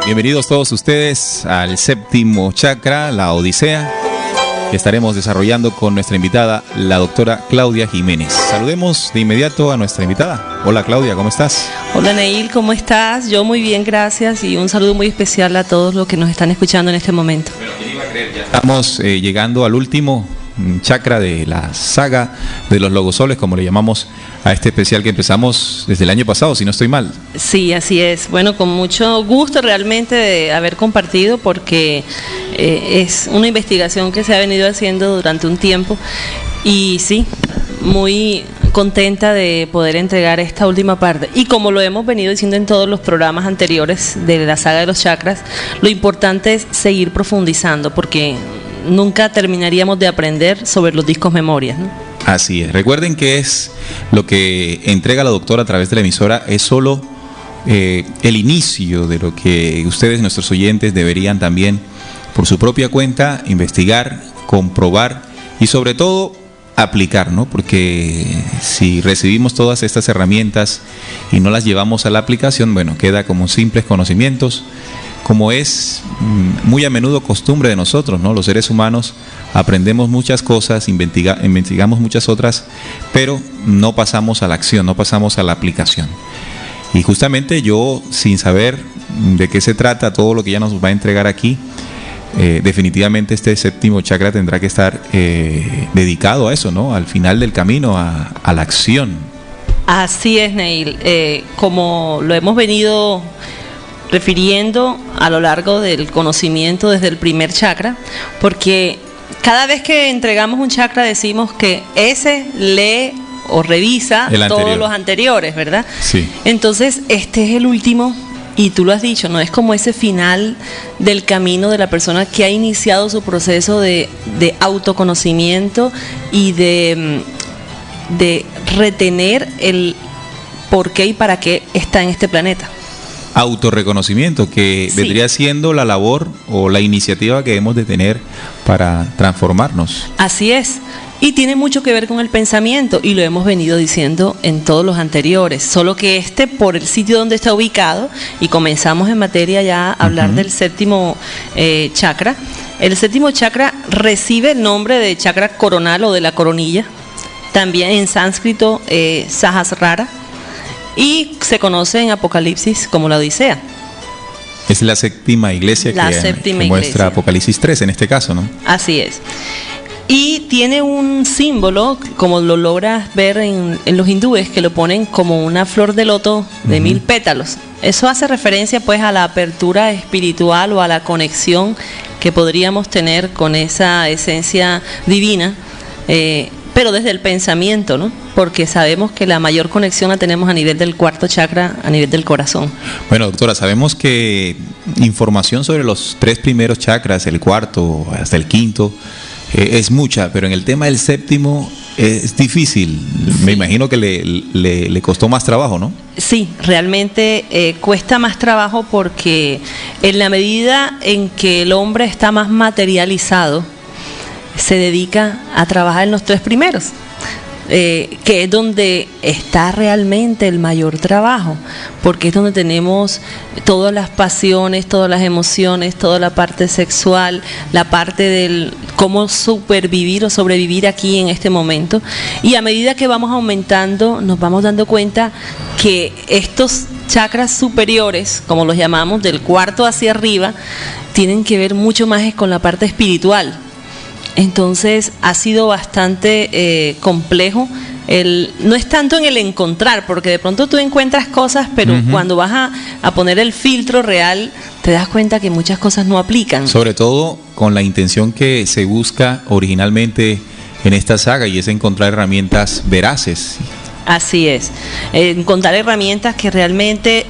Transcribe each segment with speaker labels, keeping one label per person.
Speaker 1: Bienvenidos todos ustedes al séptimo chakra, la Odisea, que estaremos desarrollando con nuestra invitada, la doctora Claudia Jiménez. Saludemos de inmediato a nuestra invitada. Hola Claudia, ¿cómo estás?
Speaker 2: Hola Neil, ¿cómo estás? Yo muy bien, gracias, y un saludo muy especial a todos los que nos están escuchando en este momento.
Speaker 1: Bueno, ¿quién iba a creer? Ya estamos llegando al último chakra de la saga de los logosoles, como le llamamos a este especial que empezamos desde el año pasado, si no estoy mal.
Speaker 2: Sí, así es. Bueno, con mucho gusto realmente de haber compartido, porque es una investigación que se ha venido haciendo durante un tiempo, y sí, muy contenta de poder entregar esta última parte. Y como lo hemos venido diciendo en todos los programas anteriores de la saga de los chakras, lo importante es seguir profundizando, porque nunca terminaríamos de aprender sobre los discos memorias, ¿no?
Speaker 1: Así es. Recuerden que es lo que entrega la doctora a través de la emisora, es solo el inicio de lo que ustedes, nuestros oyentes, deberían también, por su propia cuenta, investigar, comprobar y sobre todo aplicar, ¿no? Porque si recibimos todas estas herramientas y no las llevamos a la aplicación, bueno, queda como simples conocimientos, como es muy a menudo costumbre de nosotros, ¿no? Los seres humanos aprendemos muchas cosas, investigamos muchas otras, pero no pasamos a la acción, no pasamos a la aplicación. Y justamente yo, sin saber de qué se trata todo lo que ella nos va a entregar aquí, definitivamente este séptimo chakra tendrá que estar dedicado a eso, ¿no? Al final del camino, a la acción.
Speaker 2: Así es, Neil. Como lo hemos venido refiriendo a lo largo del conocimiento desde el primer chakra, porque cada vez que entregamos un chakra decimos que ese lee o revisa todos los anteriores, ¿verdad?
Speaker 1: Sí.
Speaker 2: Entonces, este es el último, y tú lo has dicho, ¿no? Es como ese final del camino de la persona que ha iniciado su proceso de autoconocimiento y de retener el por qué y para qué está en este planeta.
Speaker 1: Autorreconocimiento, que
Speaker 2: Sí.
Speaker 1: vendría siendo la labor o la iniciativa que debemos de tener para transformarnos.
Speaker 2: Así es, y tiene mucho que ver con el pensamiento, y lo hemos venido diciendo en todos los anteriores, solo que por el sitio donde está ubicado, y comenzamos en materia ya a hablar del séptimo chakra. El séptimo chakra recibe el nombre de chakra coronal o de la coronilla, también en sánscrito Sahasrara, y se conoce en Apocalipsis como la Odisea.
Speaker 1: Es la séptima iglesia que muestra
Speaker 2: iglesia.
Speaker 1: Apocalipsis 3 en este caso, ¿no?
Speaker 2: Así es. Y tiene un símbolo, como lo logras ver en los hindúes, que lo ponen como una flor de loto de 1000 pétalos. Eso hace referencia pues a la apertura espiritual o a la conexión que podríamos tener con esa esencia divina, pero desde el pensamiento, ¿no? Porque sabemos que la mayor conexión la tenemos a nivel del cuarto chakra, a nivel del corazón.
Speaker 1: Bueno, doctora, sabemos que información sobre los 3 primeros chakras, el cuarto hasta el quinto, es mucha, pero en el tema del séptimo es difícil. Me imagino que le costó más trabajo, ¿no?
Speaker 2: Sí, realmente cuesta más trabajo, porque en la medida en que el hombre está más materializado, se dedica a trabajar en los 3 primeros, que es donde está realmente el mayor trabajo, porque es donde tenemos todas las pasiones, todas las emociones, toda la parte sexual, la parte del cómo supervivir o sobrevivir aquí en este momento. Y a medida que vamos aumentando, nos vamos dando cuenta que estos chakras superiores, como los llamamos, del cuarto hacia arriba, tienen que ver mucho más con la parte espiritual. Entonces ha sido bastante complejo. No es tanto en el encontrar, porque de pronto tú encuentras cosas, pero cuando vas a poner el filtro real, te das cuenta que muchas cosas no aplican.
Speaker 1: Sobre todo con la intención que se busca originalmente en esta saga, y es encontrar herramientas veraces.
Speaker 2: Así es, encontrar herramientas que realmente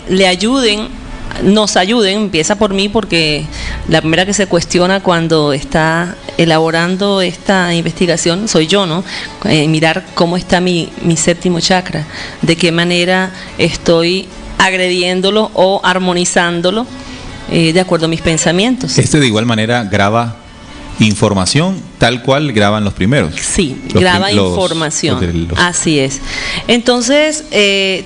Speaker 2: nos ayuden. Empieza por mí, porque la primera que se cuestiona cuando está elaborando esta investigación soy yo, ¿no? Mirar cómo está mi séptimo chakra, de qué manera estoy agrediéndolo o armonizándolo de acuerdo a mis pensamientos.
Speaker 1: De igual manera graba información tal cual graban los primeros.
Speaker 2: Sí, graba información. Así es. Entonces,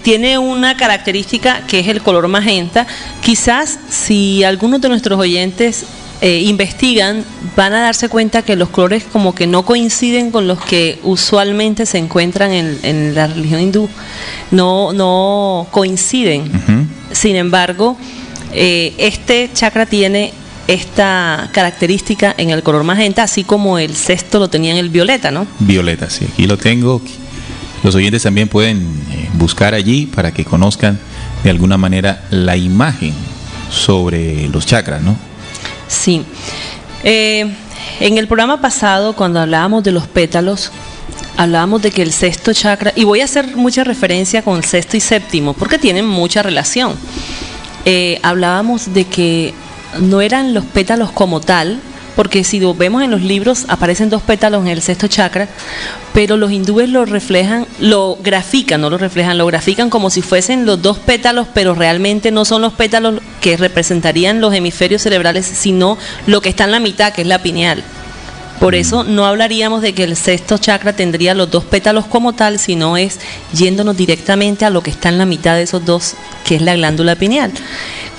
Speaker 2: tiene una característica que es el color magenta. Quizás si algunos de nuestros oyentes investigan, van a darse cuenta que los colores como que no coinciden con los que usualmente se encuentran en la religión hindú. No coinciden.
Speaker 1: Uh-huh.
Speaker 2: Sin embargo, este chakra tiene esta característica en el color magenta, así como el sexto lo tenía en el violeta, ¿no? Violeta,
Speaker 1: sí, aquí lo tengo. Los oyentes también pueden buscar allí para que conozcan de alguna manera la imagen sobre los chakras, ¿no?
Speaker 2: Sí. En el programa pasado, cuando hablábamos de los pétalos, hablábamos de que el sexto chakra, y voy a hacer mucha referencia con sexto y séptimo, porque tienen mucha relación. Hablábamos de que no eran los pétalos como tal, porque si lo vemos en los libros aparecen 2 pétalos en el sexto chakra, pero los hindúes lo grafican como si fuesen los 2 pétalos, pero realmente no son los pétalos que representarían los hemisferios cerebrales, sino lo que está en la mitad, que es la pineal. Por eso no hablaríamos de que el sexto chakra tendría los 2 pétalos como tal, sino es yéndonos directamente a lo que está en la mitad de esos 2, que es la glándula pineal.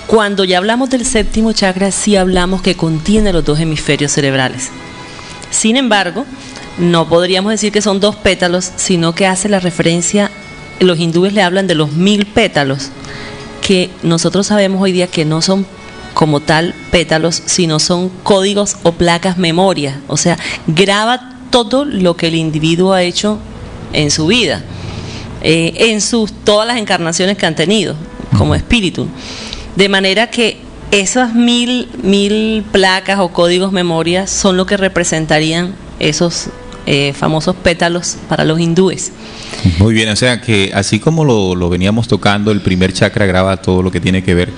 Speaker 2: Cuando ya hablamos del séptimo chakra, sí hablamos que contiene los 2 hemisferios cerebrales. Sin embargo, no podríamos decir que son 2 pétalos, sino que hace la referencia, los hindúes le hablan de los 1000 pétalos, que nosotros sabemos hoy día que no son como tal pétalos, sino son códigos o placas memoria. O sea, graba todo lo que el individuo ha hecho en su vida, en todas las encarnaciones que han tenido como espíritu. De manera que esas 1000 placas o códigos memoria son lo que representarían esos famosos pétalos para los hindúes.
Speaker 1: Muy bien, o sea que así como lo veníamos tocando, el primer chakra graba todo lo que tiene que ver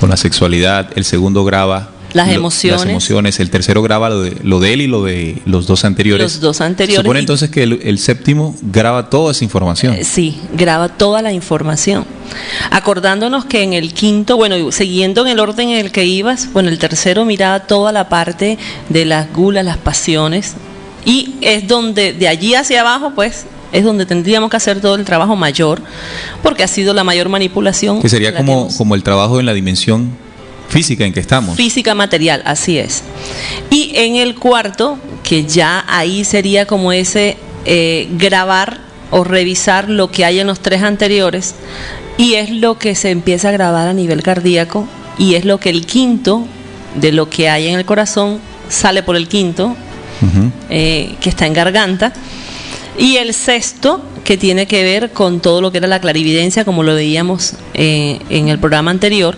Speaker 1: con la sexualidad, el segundo graba
Speaker 2: las emociones,
Speaker 1: el tercero graba lo de él y lo de los 2 anteriores.
Speaker 2: Los 2 anteriores.
Speaker 1: Supone entonces que el séptimo graba toda esa información.
Speaker 2: Sí, graba toda la información. Acordándonos que en el quinto, bueno, siguiendo en el orden en el que ibas, bueno, el tercero miraba toda la parte de las gulas, las pasiones, y es donde, de allí hacia abajo, pues, es donde tendríamos que hacer todo el trabajo mayor, porque ha sido la mayor manipulación.
Speaker 1: Que sería como el trabajo en la dimensión física en que estamos.
Speaker 2: Física material, así es. Y en el cuarto, que ya ahí sería como ese grabar o revisar lo que hay en los 3 anteriores, y es lo que se empieza a grabar a nivel cardíaco, y es lo que el quinto de lo que hay en el corazón sale por el quinto, uh-huh, que está en garganta, y el sexto, que tiene que ver con todo lo que era la clarividencia, como lo veíamos en el programa anterior,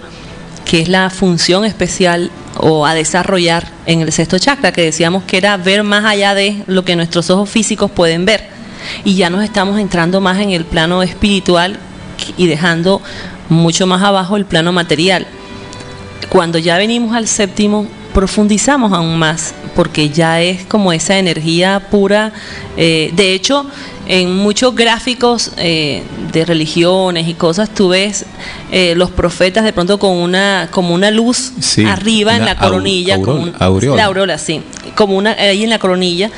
Speaker 2: que es la función especial o a desarrollar en el sexto chakra, que decíamos que era ver más allá de lo que nuestros ojos físicos pueden ver. Y ya nos estamos entrando más en el plano espiritual y dejando mucho más abajo el plano material. Cuando ya venimos al séptimo, profundizamos aún más, porque ya es como esa energía pura. De hecho, en muchos gráficos de religiones y cosas, tú ves los profetas de pronto con como una luz, sí, arriba en la coronilla,
Speaker 1: aureola.
Speaker 2: La aureola, sí, como ahí en la coronilla,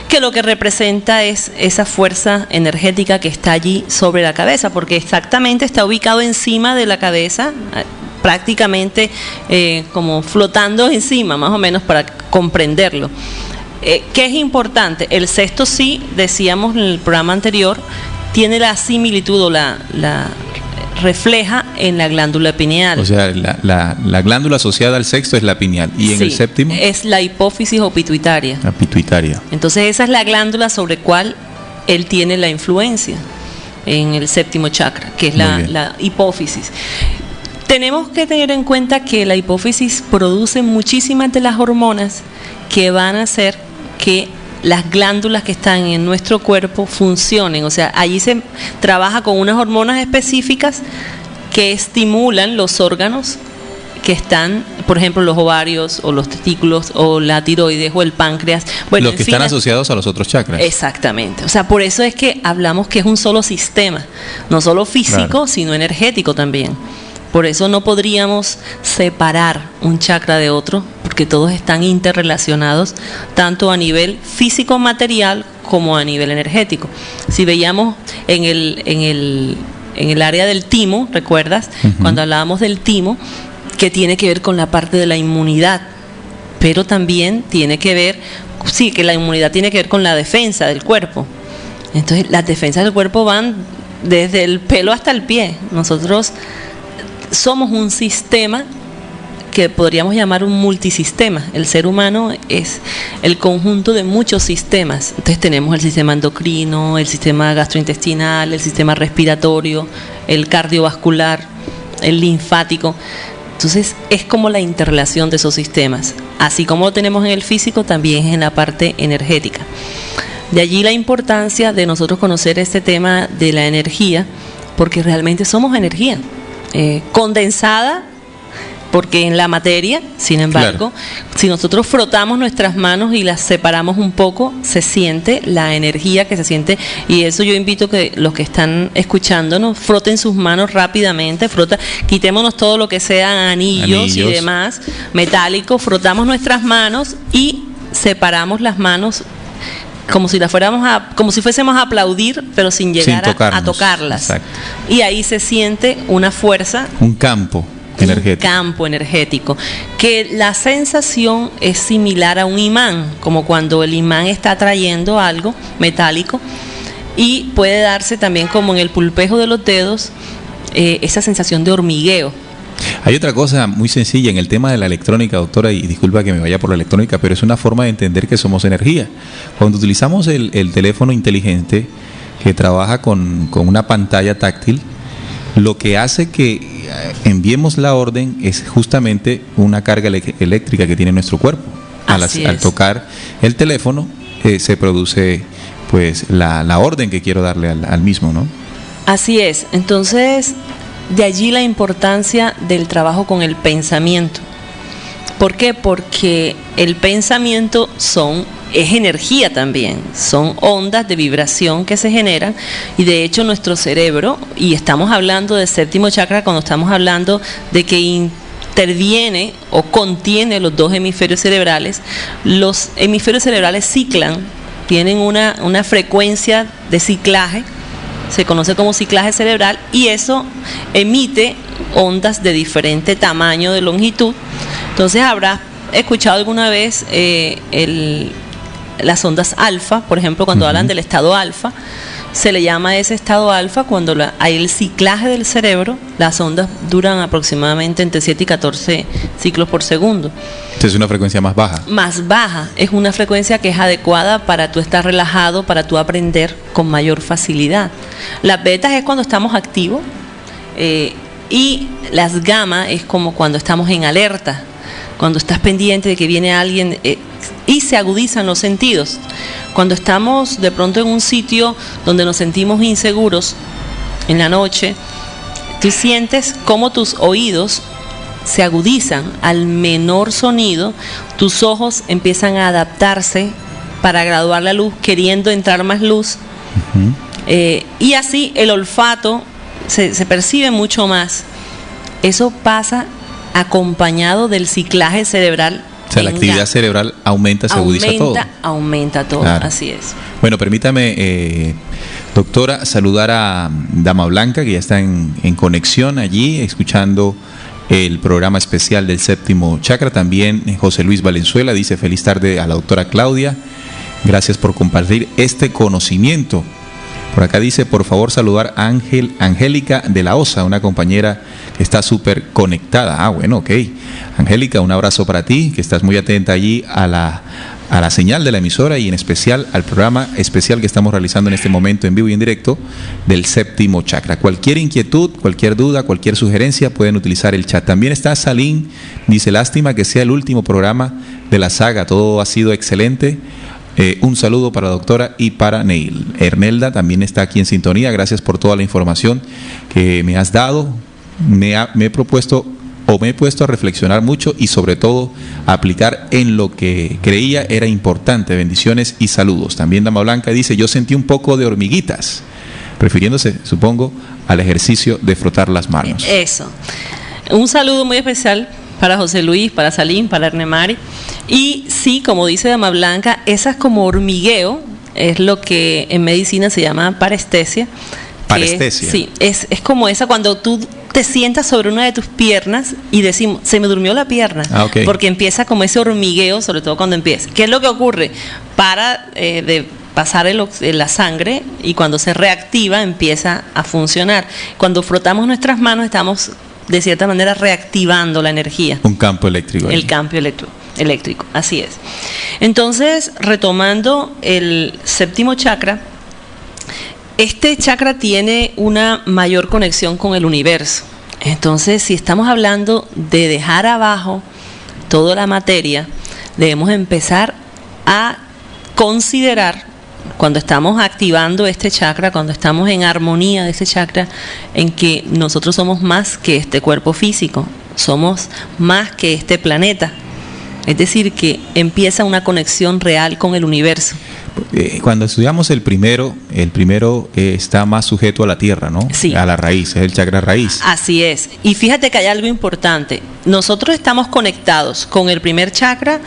Speaker 2: que lo que representa es esa fuerza energética que está allí sobre la cabeza, porque exactamente está ubicado encima de la cabeza, prácticamente como flotando encima, más o menos, para comprenderlo. ¿Qué es importante? El sexto, sí, decíamos en el programa anterior, tiene la similitud o la refleja en la glándula pineal.
Speaker 1: O sea, la glándula asociada al sexto es la pineal. ¿Y en
Speaker 2: sí,
Speaker 1: el séptimo?
Speaker 2: Es la hipófisis o pituitaria.
Speaker 1: La pituitaria.
Speaker 2: Entonces esa es la glándula sobre cual él tiene la influencia en el séptimo chakra, que es la hipófisis. Tenemos que tener en cuenta que la hipófisis produce muchísimas de las hormonas que van a hacer que las glándulas que están en nuestro cuerpo funcionen. O sea, allí se trabaja con unas hormonas específicas que estimulan los órganos que están, por ejemplo, los ovarios o los testículos o la tiroides o el páncreas. Bueno,
Speaker 1: los que están asociados a los otros chakras.
Speaker 2: Exactamente. O sea, por eso es que hablamos que es un solo sistema, no solo físico, claro, sino energético también. Por eso no podríamos separar un chakra de otro, porque todos están interrelacionados, tanto a nivel físico material como a nivel energético. Si veíamos en el área del timo, ¿recuerdas? Cuando hablábamos del timo, que tiene que ver con la parte de la inmunidad, pero también tiene que ver, sí, que la inmunidad tiene que ver con la defensa del cuerpo. Entonces, las defensas del cuerpo van desde el pelo hasta el pie. Nosotros somos un sistema que podríamos llamar un multisistema. El ser humano es el conjunto de muchos sistemas. Entonces tenemos el sistema endocrino, el sistema gastrointestinal, el sistema respiratorio, el cardiovascular, el linfático. Entonces es como la interrelación de esos sistemas. Así como lo tenemos en el físico, también es en la parte energética. De allí la importancia de nosotros conocer este tema de la energía, porque realmente somos energía condensada, porque en la materia, sin embargo, si nosotros frotamos nuestras manos y las separamos un poco, se siente la energía que se siente, y eso yo invito que los que están escuchándonos froten sus manos rápidamente, quitémonos todo lo que sean anillos y demás, metálicos, frotamos nuestras manos y separamos las manos como si fuésemos a aplaudir, pero sin llegar a tocarlas. Exacto. Y ahí se siente una fuerza,
Speaker 1: un campo
Speaker 2: energético, que la sensación es similar a un imán, como cuando el imán está atrayendo algo metálico, y puede darse también como en el pulpejo de los dedos esa sensación de hormigueo.
Speaker 1: Hay otra cosa muy sencilla en el tema de la electrónica, doctora, y disculpa que me vaya por la electrónica, pero es una forma de entender que somos energía. Cuando utilizamos el teléfono inteligente que trabaja con una pantalla táctil, lo que hace que enviemos la orden es justamente una carga eléctrica que tiene nuestro cuerpo. Al tocar el teléfono se produce pues la orden que quiero darle al mismo, ¿no?
Speaker 2: Así es. Entonces, de allí la importancia del trabajo con el pensamiento. ¿Por qué? Porque el pensamiento es energía también, son ondas de vibración que se generan, y de hecho nuestro cerebro, y estamos hablando del séptimo chakra cuando estamos hablando de que interviene o contiene los dos hemisferios cerebrales. Los hemisferios cerebrales ciclan, tienen una frecuencia de ciclaje, se conoce como ciclaje cerebral, y eso emite ondas de diferente tamaño, de longitud. Entonces habrás escuchado alguna vez las ondas alfa, por ejemplo, cuando hablan del estado alfa, se le llama ese estado alfa cuando hay el ciclaje del cerebro. Las ondas duran aproximadamente entre 7 y 14 ciclos por segundo.
Speaker 1: Entonces es una frecuencia más baja.
Speaker 2: Más baja, es una frecuencia que es adecuada para tú estar relajado, para tú aprender con mayor facilidad. Las betas es cuando estamos activos, y las gamma es como cuando estamos en alerta, cuando estás pendiente de que viene alguien, y se agudizan los sentidos. Cuando estamos de pronto en un sitio donde nos sentimos inseguros en la noche, tú sientes cómo tus oídos se agudizan al menor sonido, tus ojos empiezan a adaptarse para graduar la luz, queriendo entrar más luz, y así el olfato se percibe mucho más. Eso pasa acompañado del ciclaje cerebral.
Speaker 1: O sea, la actividad cerebral aumenta, se agudiza todo.
Speaker 2: Aumenta todo, claro. Así es.
Speaker 1: Bueno, permítame, doctora, saludar a Dama Blanca, que ya está en conexión allí, escuchando el programa especial del séptimo chakra. También José Luis Valenzuela dice: feliz tarde a la doctora Claudia, gracias por compartir este conocimiento. Por acá dice: por favor saludar a Angélica de la Osa, una compañera que está súper conectada. Bueno, ok. Angélica, un abrazo para ti, que estás muy atenta allí a la señal de la emisora, y en especial al programa especial que estamos realizando en este momento en vivo y en directo del séptimo chakra. Cualquier inquietud, cualquier duda, cualquier sugerencia, pueden utilizar el chat. También está Salín, dice: lástima que sea el último programa de la saga, todo ha sido excelente. Un saludo para la doctora y para Neil. Ernelda también está aquí en sintonía. Gracias por toda la información que me has dado. Me he puesto a reflexionar mucho, y sobre todo a aplicar en lo que creía era importante. Bendiciones y saludos. También Dama Blanca dice: yo sentí un poco de hormiguitas, refiriéndose, supongo, al ejercicio de frotar las manos.
Speaker 2: Eso. Un saludo muy especial para José Luis, para Salim, para Ernemari. Y sí, como dice Dama Blanca, esas como hormigueo es lo que en medicina se llama parestesia.
Speaker 1: Parestesia.
Speaker 2: Sí, es como esa cuando tú te sientas sobre una de tus piernas y decimos, se me durmió la pierna,
Speaker 1: Okay.
Speaker 2: porque empieza como ese hormigueo, sobre todo cuando empieza. ¿Qué es lo que ocurre? Para de pasar la sangre, y cuando se reactiva empieza a funcionar. Cuando frotamos nuestras manos estamos de cierta manera reactivando la energía.
Speaker 1: Un campo eléctrico.
Speaker 2: El campo eléctrico, así es. Entonces, retomando el séptimo chakra, este chakra tiene una mayor conexión con el universo. Entonces, si estamos hablando de dejar abajo toda la materia, debemos empezar a considerar, cuando estamos activando este chakra, cuando estamos en armonía de este chakra, en que nosotros somos más que este cuerpo físico, somos más que este planeta. Es decir, que empieza una conexión real con el universo.
Speaker 1: Cuando estudiamos el primero está más sujeto a la tierra, ¿no?
Speaker 2: Sí.
Speaker 1: A la raíz, es el chakra raíz.
Speaker 2: Así es. Y fíjate que hay algo importante. Nosotros estamos conectados con el primer chakra,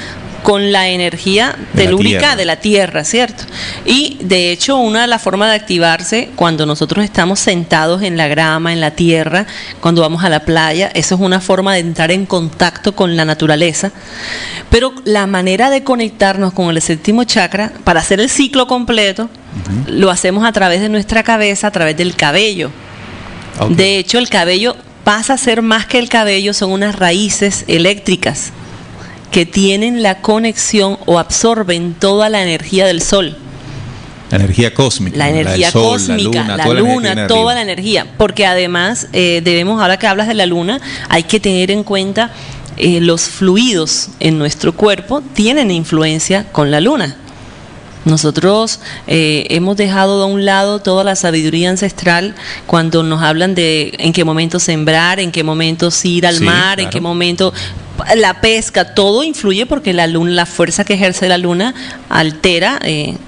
Speaker 2: con la energía telúrica de la tierra, ¿cierto? Y de hecho, una de las formas de activarse cuando nosotros estamos sentados en la grama, en la tierra, cuando vamos a la playa, eso es una forma de entrar en contacto con la naturaleza. Pero la manera de conectarnos con el séptimo chakra, para hacer el ciclo completo, lo hacemos a través de nuestra cabeza, a través del cabello.
Speaker 1: Okay.
Speaker 2: De hecho, el cabello pasa a ser más que el cabello, son unas raíces eléctricas que tienen la conexión o absorben toda la energía del sol.
Speaker 1: La energía cósmica.
Speaker 2: La energía cósmica, la luna, toda la energía. Porque además debemos, ahora que hablas de la luna, hay que tener en cuenta los fluidos en nuestro cuerpo tienen influencia con la luna. Nosotros hemos dejado de un lado toda la sabiduría ancestral cuando nos hablan de en qué momento sembrar, en qué momento ir al mar, claro, en qué momento la pesca, todo influye porque la luna, la fuerza que ejerce la luna altera,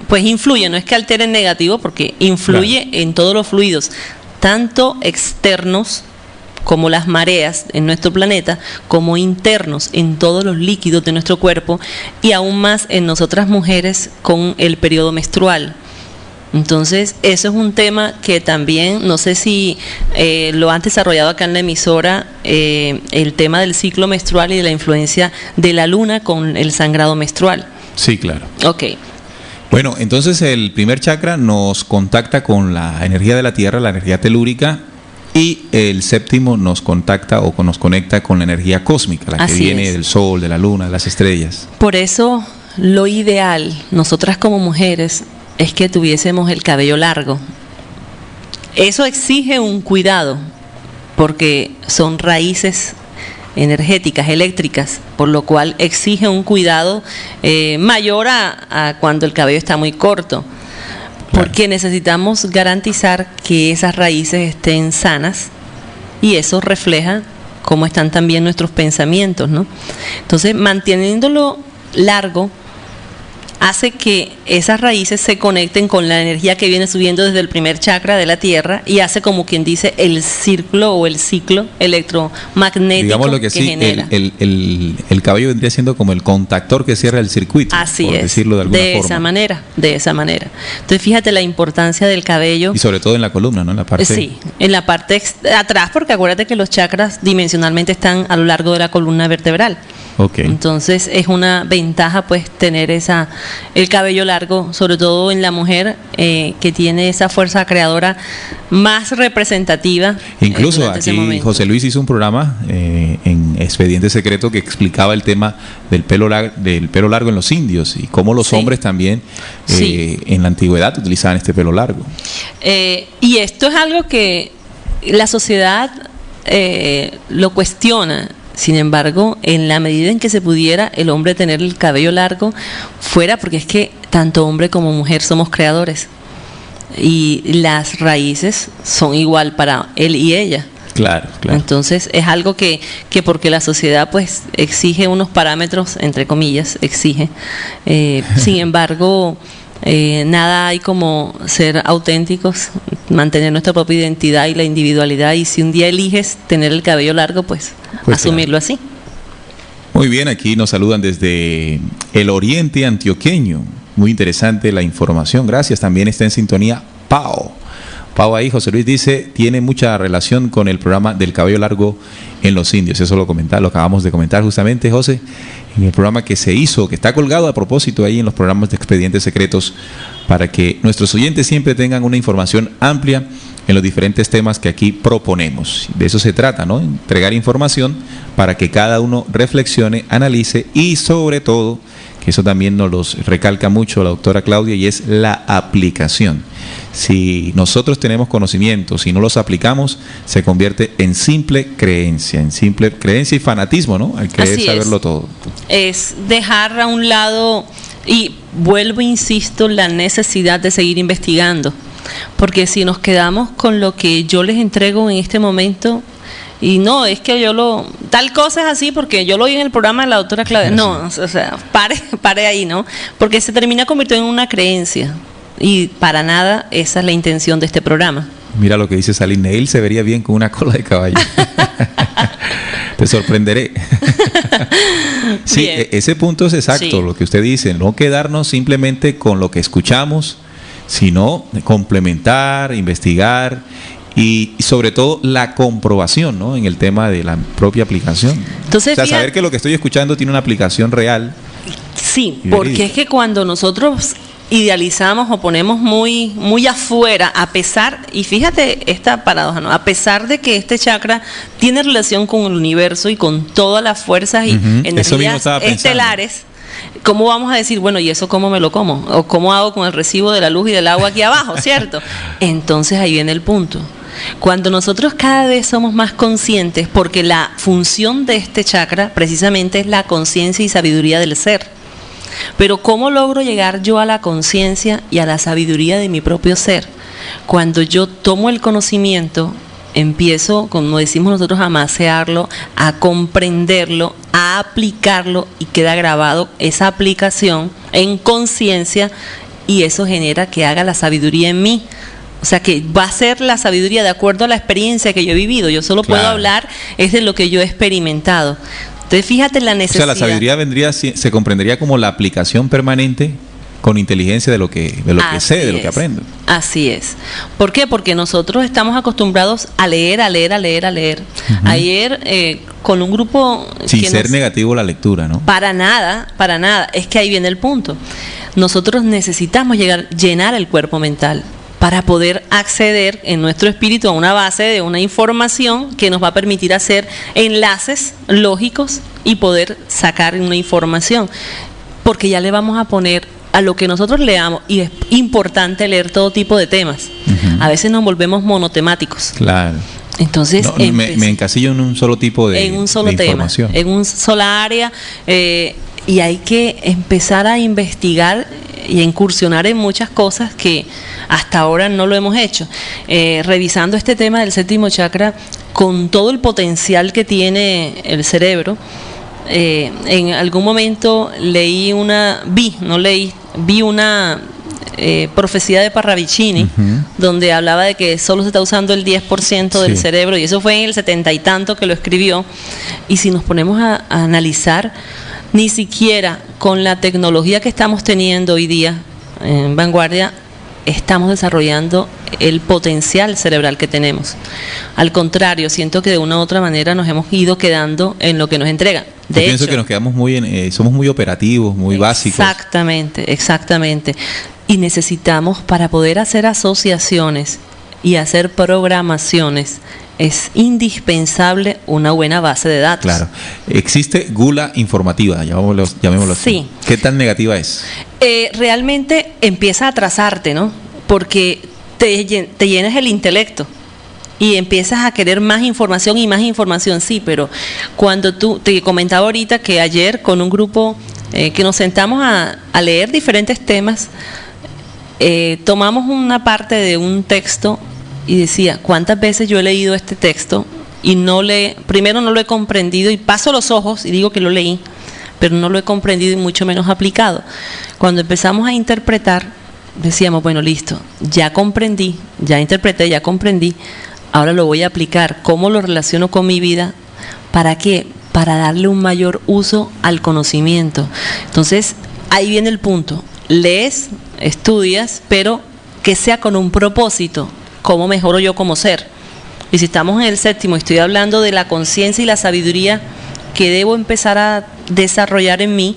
Speaker 2: pues influye, no es que altere en negativo, porque influye, claro, en todos los fluidos, tanto externos como las mareas en nuestro planeta, como internos en todos los líquidos de nuestro cuerpo, y aún más en nosotras mujeres con el periodo menstrual. Entonces, eso es un tema que también, no sé si lo han desarrollado acá en la emisora, el tema del ciclo menstrual y de la influencia de la luna con el sangrado menstrual.
Speaker 1: Sí, claro.
Speaker 2: Ok.
Speaker 1: Bueno, entonces el primer chakra nos contacta con la energía de la tierra, la energía telúrica, y el séptimo nos contacta o nos conecta con la energía cósmica, la que viene del sol, de la luna, de las estrellas.
Speaker 2: Por eso, lo ideal, nosotras como mujeres, es que tuviésemos el cabello largo. Eso exige un cuidado, porque son raíces energéticas, eléctricas, por lo cual exige un cuidado mayor a cuando el cabello está muy corto. Porque necesitamos garantizar que esas raíces estén sanas, y eso refleja cómo están también nuestros pensamientos, ¿no? Entonces, manteniéndolo largo hace que esas raíces se conecten con la energía que viene subiendo desde el primer chakra de la tierra, y hace, como quien dice, el círculo o el ciclo electromagnético.
Speaker 1: Digamos lo que sí,
Speaker 2: genera.
Speaker 1: El cabello vendría siendo como el contactor que cierra el circuito.
Speaker 2: Así
Speaker 1: por
Speaker 2: es,
Speaker 1: decirlo de alguna forma.
Speaker 2: De esa manera. Entonces, fíjate la importancia del cabello.
Speaker 1: Y sobre todo en la columna, ¿no? En la parte.
Speaker 2: Sí, en la parte atrás, porque acuérdate que los chakras dimensionalmente están a lo largo de la columna vertebral.
Speaker 1: Okay.
Speaker 2: Entonces es una ventaja pues tener el cabello largo, sobre todo en la mujer que tiene esa fuerza creadora más representativa.
Speaker 1: Incluso aquí José Luis hizo un programa en Expediente Secreto que explicaba el tema del pelo largo en los indios, y cómo los hombres también en la antigüedad utilizaban este pelo largo.
Speaker 2: Y esto es algo que la sociedad lo cuestiona. Sin embargo, en la medida en que se pudiera el hombre tener el cabello largo, fuera, porque es que tanto hombre como mujer somos creadores, y las raíces son igual para él y ella.
Speaker 1: Claro, claro.
Speaker 2: Entonces es algo que porque la sociedad pues exige unos parámetros, entre comillas, exige. Sin embargo, nada hay como ser auténticos, mantener nuestra propia identidad y la individualidad, y si un día eliges tener el cabello largo, pues asumirlo, claro, así.
Speaker 1: Muy bien, aquí nos saludan desde el oriente antioqueño. Muy interesante la información. Gracias. También está en sintonía Pau. Pau ahí, José Luis dice, tiene mucha relación con el programa del cabello largo en los indios. Eso lo acabamos de comentar justamente, José, en el programa que se hizo, que está colgado a propósito ahí en los programas de Expedientes Secretos, para que nuestros oyentes siempre tengan una información amplia en los diferentes temas que aquí proponemos. De eso se trata, ¿no? Entregar información para que cada uno reflexione, analice y sobre todo, que eso también nos los recalca mucho la doctora Claudia, y es la aplicación. Si nosotros tenemos conocimientos y no los aplicamos, se convierte en simple creencia y fanatismo, ¿no? Hay que saberlo todo.
Speaker 2: Es dejar a un lado, y vuelvo, insisto, la necesidad de seguir investigando. Porque si nos quedamos con lo que yo les entrego en este momento, y no, es que tal cosa es así porque yo lo oí en el programa de la doctora Claudia. No, o sea, pare ahí, ¿no? Porque se termina convirtiendo en una creencia. Y para nada esa es la intención de este programa.
Speaker 1: Mira lo que dice Salim, Neil se vería bien con una cola de caballo. Te sorprenderé. Sí, bien. Ese punto es exacto, sí. Lo que usted dice, no quedarnos simplemente con lo que escuchamos, sino complementar, investigar y sobre todo la comprobación, ¿no? En el tema de la propia aplicación.
Speaker 2: Entonces,
Speaker 1: saber que lo que estoy escuchando tiene una aplicación real.
Speaker 2: Sí, porque es que cuando nosotros idealizamos o ponemos muy afuera, a pesar, y fíjate esta paradoja, ¿no? A pesar de que este chakra tiene relación con el universo y con todas las fuerzas y energías estelares, ¿cómo vamos a decir, bueno, y eso cómo me lo como? ¿O cómo hago con el recibo de la luz y del agua aquí abajo, cierto? Entonces ahí viene el punto. Cuando nosotros cada vez somos más conscientes, porque la función de este chakra precisamente es la conciencia y sabiduría del ser. Pero ¿cómo logro llegar yo a la conciencia y a la sabiduría de mi propio ser? Cuando yo tomo el conocimiento, empiezo, como decimos nosotros, a macearlo, a comprenderlo, a aplicarlo, y queda grabado esa aplicación en conciencia, y eso genera que haga la sabiduría en mí. O sea, que va a ser la sabiduría de acuerdo a la experiencia que yo he vivido. Yo solo puedo hablar es de lo que yo he experimentado. Entonces, fíjate la necesidad.
Speaker 1: O sea, la sabiduría se comprendería como la aplicación permanente con inteligencia de lo que sé, de lo que aprendo.
Speaker 2: Así es. ¿Por qué? Porque nosotros estamos acostumbrados a leer. Ayer, con un grupo...
Speaker 1: Sin ser negativo la lectura, ¿no?
Speaker 2: Para nada. Es que ahí viene el punto. Nosotros necesitamos llenar el cuerpo mental para poder acceder en nuestro espíritu a una base de una información que nos va a permitir hacer enlaces lógicos y poder sacar una información. Porque ya le vamos a poner a lo que nosotros leamos, y es importante leer todo tipo de temas. A veces nos volvemos monotemáticos.
Speaker 1: Claro.
Speaker 2: Entonces,
Speaker 1: me encasillo en un solo tipo de información.
Speaker 2: En un sola área, y hay que empezar a investigar y a incursionar en muchas cosas que hasta ahora no lo hemos hecho. Revisando este tema del séptimo chakra, con todo el potencial que tiene el cerebro, en algún momento vi una profecía de Parravicini, donde hablaba de que solo se está usando el 10% del cerebro, y eso fue en el 70 y tanto que lo escribió. Y si nos ponemos a analizar, ni siquiera con la tecnología que estamos teniendo hoy día en vanguardia estamos desarrollando el potencial cerebral que tenemos. Al contrario, siento que de una u otra manera nos hemos ido quedando en lo que nos entregan.
Speaker 1: Yo pienso que nos quedamos somos muy operativos, muy básicos.
Speaker 2: Exactamente. Y necesitamos, para poder hacer asociaciones y hacer programaciones, es indispensable una buena base de datos.
Speaker 1: Claro. Existe gula informativa, llamémoslo así.
Speaker 2: Sí.
Speaker 1: ¿Qué tan negativa es?
Speaker 2: Realmente empieza a atrasarte, ¿no? Porque te llenas el intelecto y empiezas a querer más información, sí, pero cuando te comentaba ahorita que ayer con un grupo que nos sentamos a leer diferentes temas, tomamos una parte de un texto y decía, ¿cuántas veces yo he leído este texto y primero no lo he comprendido, y paso los ojos y digo que lo leí, pero no lo he comprendido y mucho menos aplicado? Cuando empezamos a interpretar, decíamos, bueno, listo, ya comprendí, ya interpreté, ya comprendí, ahora lo voy a aplicar. ¿Cómo lo relaciono con mi vida? ¿Para qué? para darle un mayor uso al conocimiento. Entonces, ahí viene el punto. Lees, estudias, pero que sea con un propósito. ¿Cómo mejoro yo como ser? Y si estamos en el séptimo, estoy hablando de la conciencia y la sabiduría que debo empezar a desarrollar en mí.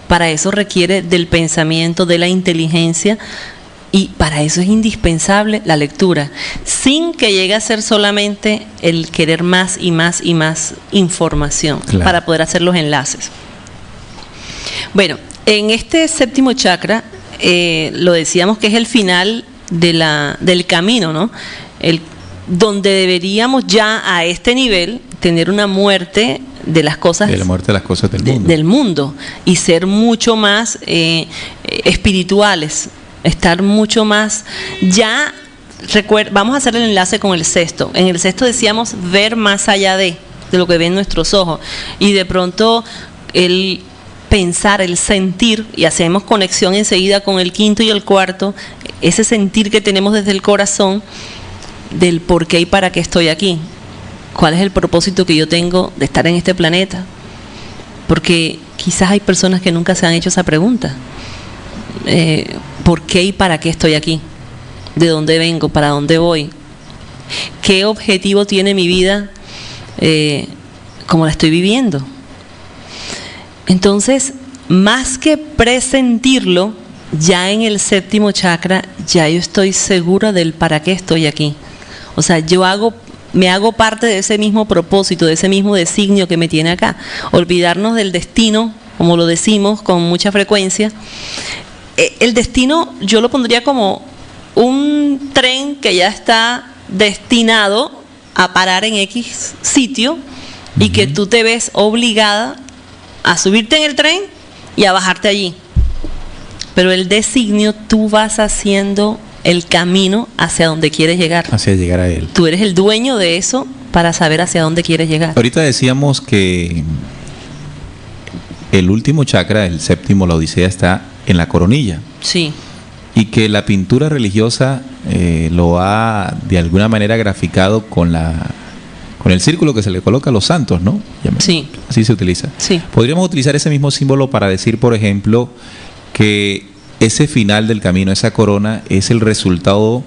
Speaker 2: Para eso requiere del pensamiento, de la inteligencia, y para eso es indispensable la lectura, sin que llegue a ser solamente el querer más y más y más información, claro, para poder hacer los enlaces. Bueno, en este séptimo chakra, lo decíamos que es el final del camino, ¿no? Donde deberíamos ya a este nivel tener una muerte de las cosas,
Speaker 1: de la muerte de las cosas
Speaker 2: del mundo, y ser mucho más espirituales, estar mucho más ya. Vamos a hacer el enlace con el sexto. En el sexto decíamos ver más allá de lo que ven nuestros ojos, y de pronto el pensar, el sentir, y hacemos conexión enseguida con el quinto y el cuarto, ese sentir que tenemos desde el corazón del por qué y para qué estoy aquí. ¿Cuál es el propósito que yo tengo de estar en este planeta? Porque quizás hay personas que nunca se han hecho esa pregunta. ¿Por qué y para qué estoy aquí? ¿De dónde vengo? ¿Para dónde voy? ¿Qué objetivo tiene mi vida como la estoy viviendo? Entonces, más que presentirlo, ya en el séptimo chakra, ya yo estoy segura del para qué estoy aquí. O sea, me hago parte de ese mismo propósito, de ese mismo designio que me tiene acá. Olvidarnos del destino, como lo decimos con mucha frecuencia. El destino yo lo pondría como un tren que ya está destinado a parar en X sitio, y que tú te ves obligada a subirte en el tren y a bajarte allí. Pero el designio, tú vas haciendo el camino hacia donde quieres llegar.
Speaker 1: Hacia llegar a él.
Speaker 2: Tú eres el dueño de eso para saber hacia dónde quieres llegar.
Speaker 1: Ahorita decíamos que el último chakra, el séptimo, la Odisea, está en la coronilla.
Speaker 2: Sí.
Speaker 1: Y que la pintura religiosa lo ha de alguna manera graficado con el círculo que se le coloca a los santos, ¿no?
Speaker 2: Sí.
Speaker 1: Así se utiliza.
Speaker 2: Sí.
Speaker 1: Podríamos utilizar ese mismo símbolo para decir, por ejemplo, que ese final del camino, esa corona, es el resultado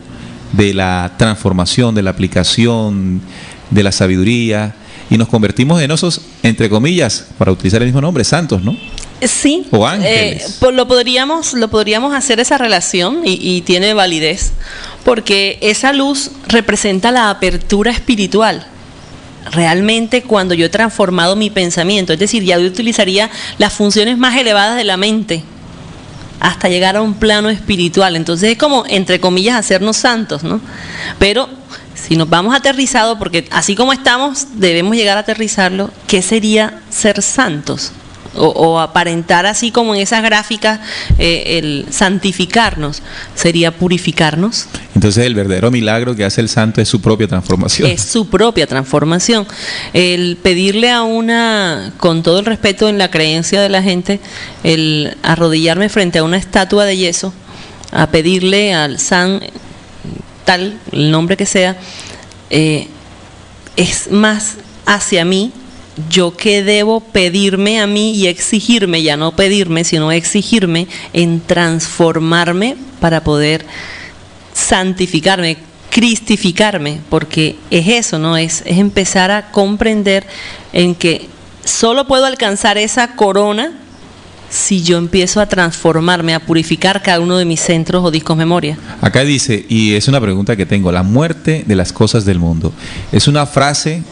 Speaker 1: de la transformación, de la aplicación, de la sabiduría, y nos convertimos en esos, entre comillas, para utilizar el mismo nombre, santos, ¿no?
Speaker 2: Sí.
Speaker 1: O ángeles.
Speaker 2: Lo podríamos hacer esa relación, y tiene validez, porque esa luz representa la apertura espiritual. Realmente, cuando yo he transformado mi pensamiento, es decir, ya yo utilizaría las funciones más elevadas de la mente hasta llegar a un plano espiritual. Entonces es como, entre comillas, hacernos santos, ¿no? Pero si nos vamos aterrizado, porque así como estamos, debemos llegar a aterrizarlo, ¿qué sería ser santos? O aparentar, así como en esas gráficas, el santificarnos, sería purificarnos.
Speaker 1: Entonces el verdadero milagro que hace el santo es su propia transformación.
Speaker 2: Es su propia transformación. El pedirle con todo el respeto en la creencia de la gente, el arrodillarme frente a una estatua de yeso, a pedirle al san, tal, el nombre que sea, es más hacia mí. Yo que debo pedirme a mí y exigirme, ya no pedirme, sino exigirme en transformarme para poder santificarme, cristificarme, porque es eso, ¿no? Es empezar a comprender en que solo puedo alcanzar esa corona si yo empiezo a transformarme, a purificar cada uno de mis centros o discos memoria.
Speaker 1: Acá dice, y es una pregunta que tengo, la muerte de las cosas del mundo, ¿es una frase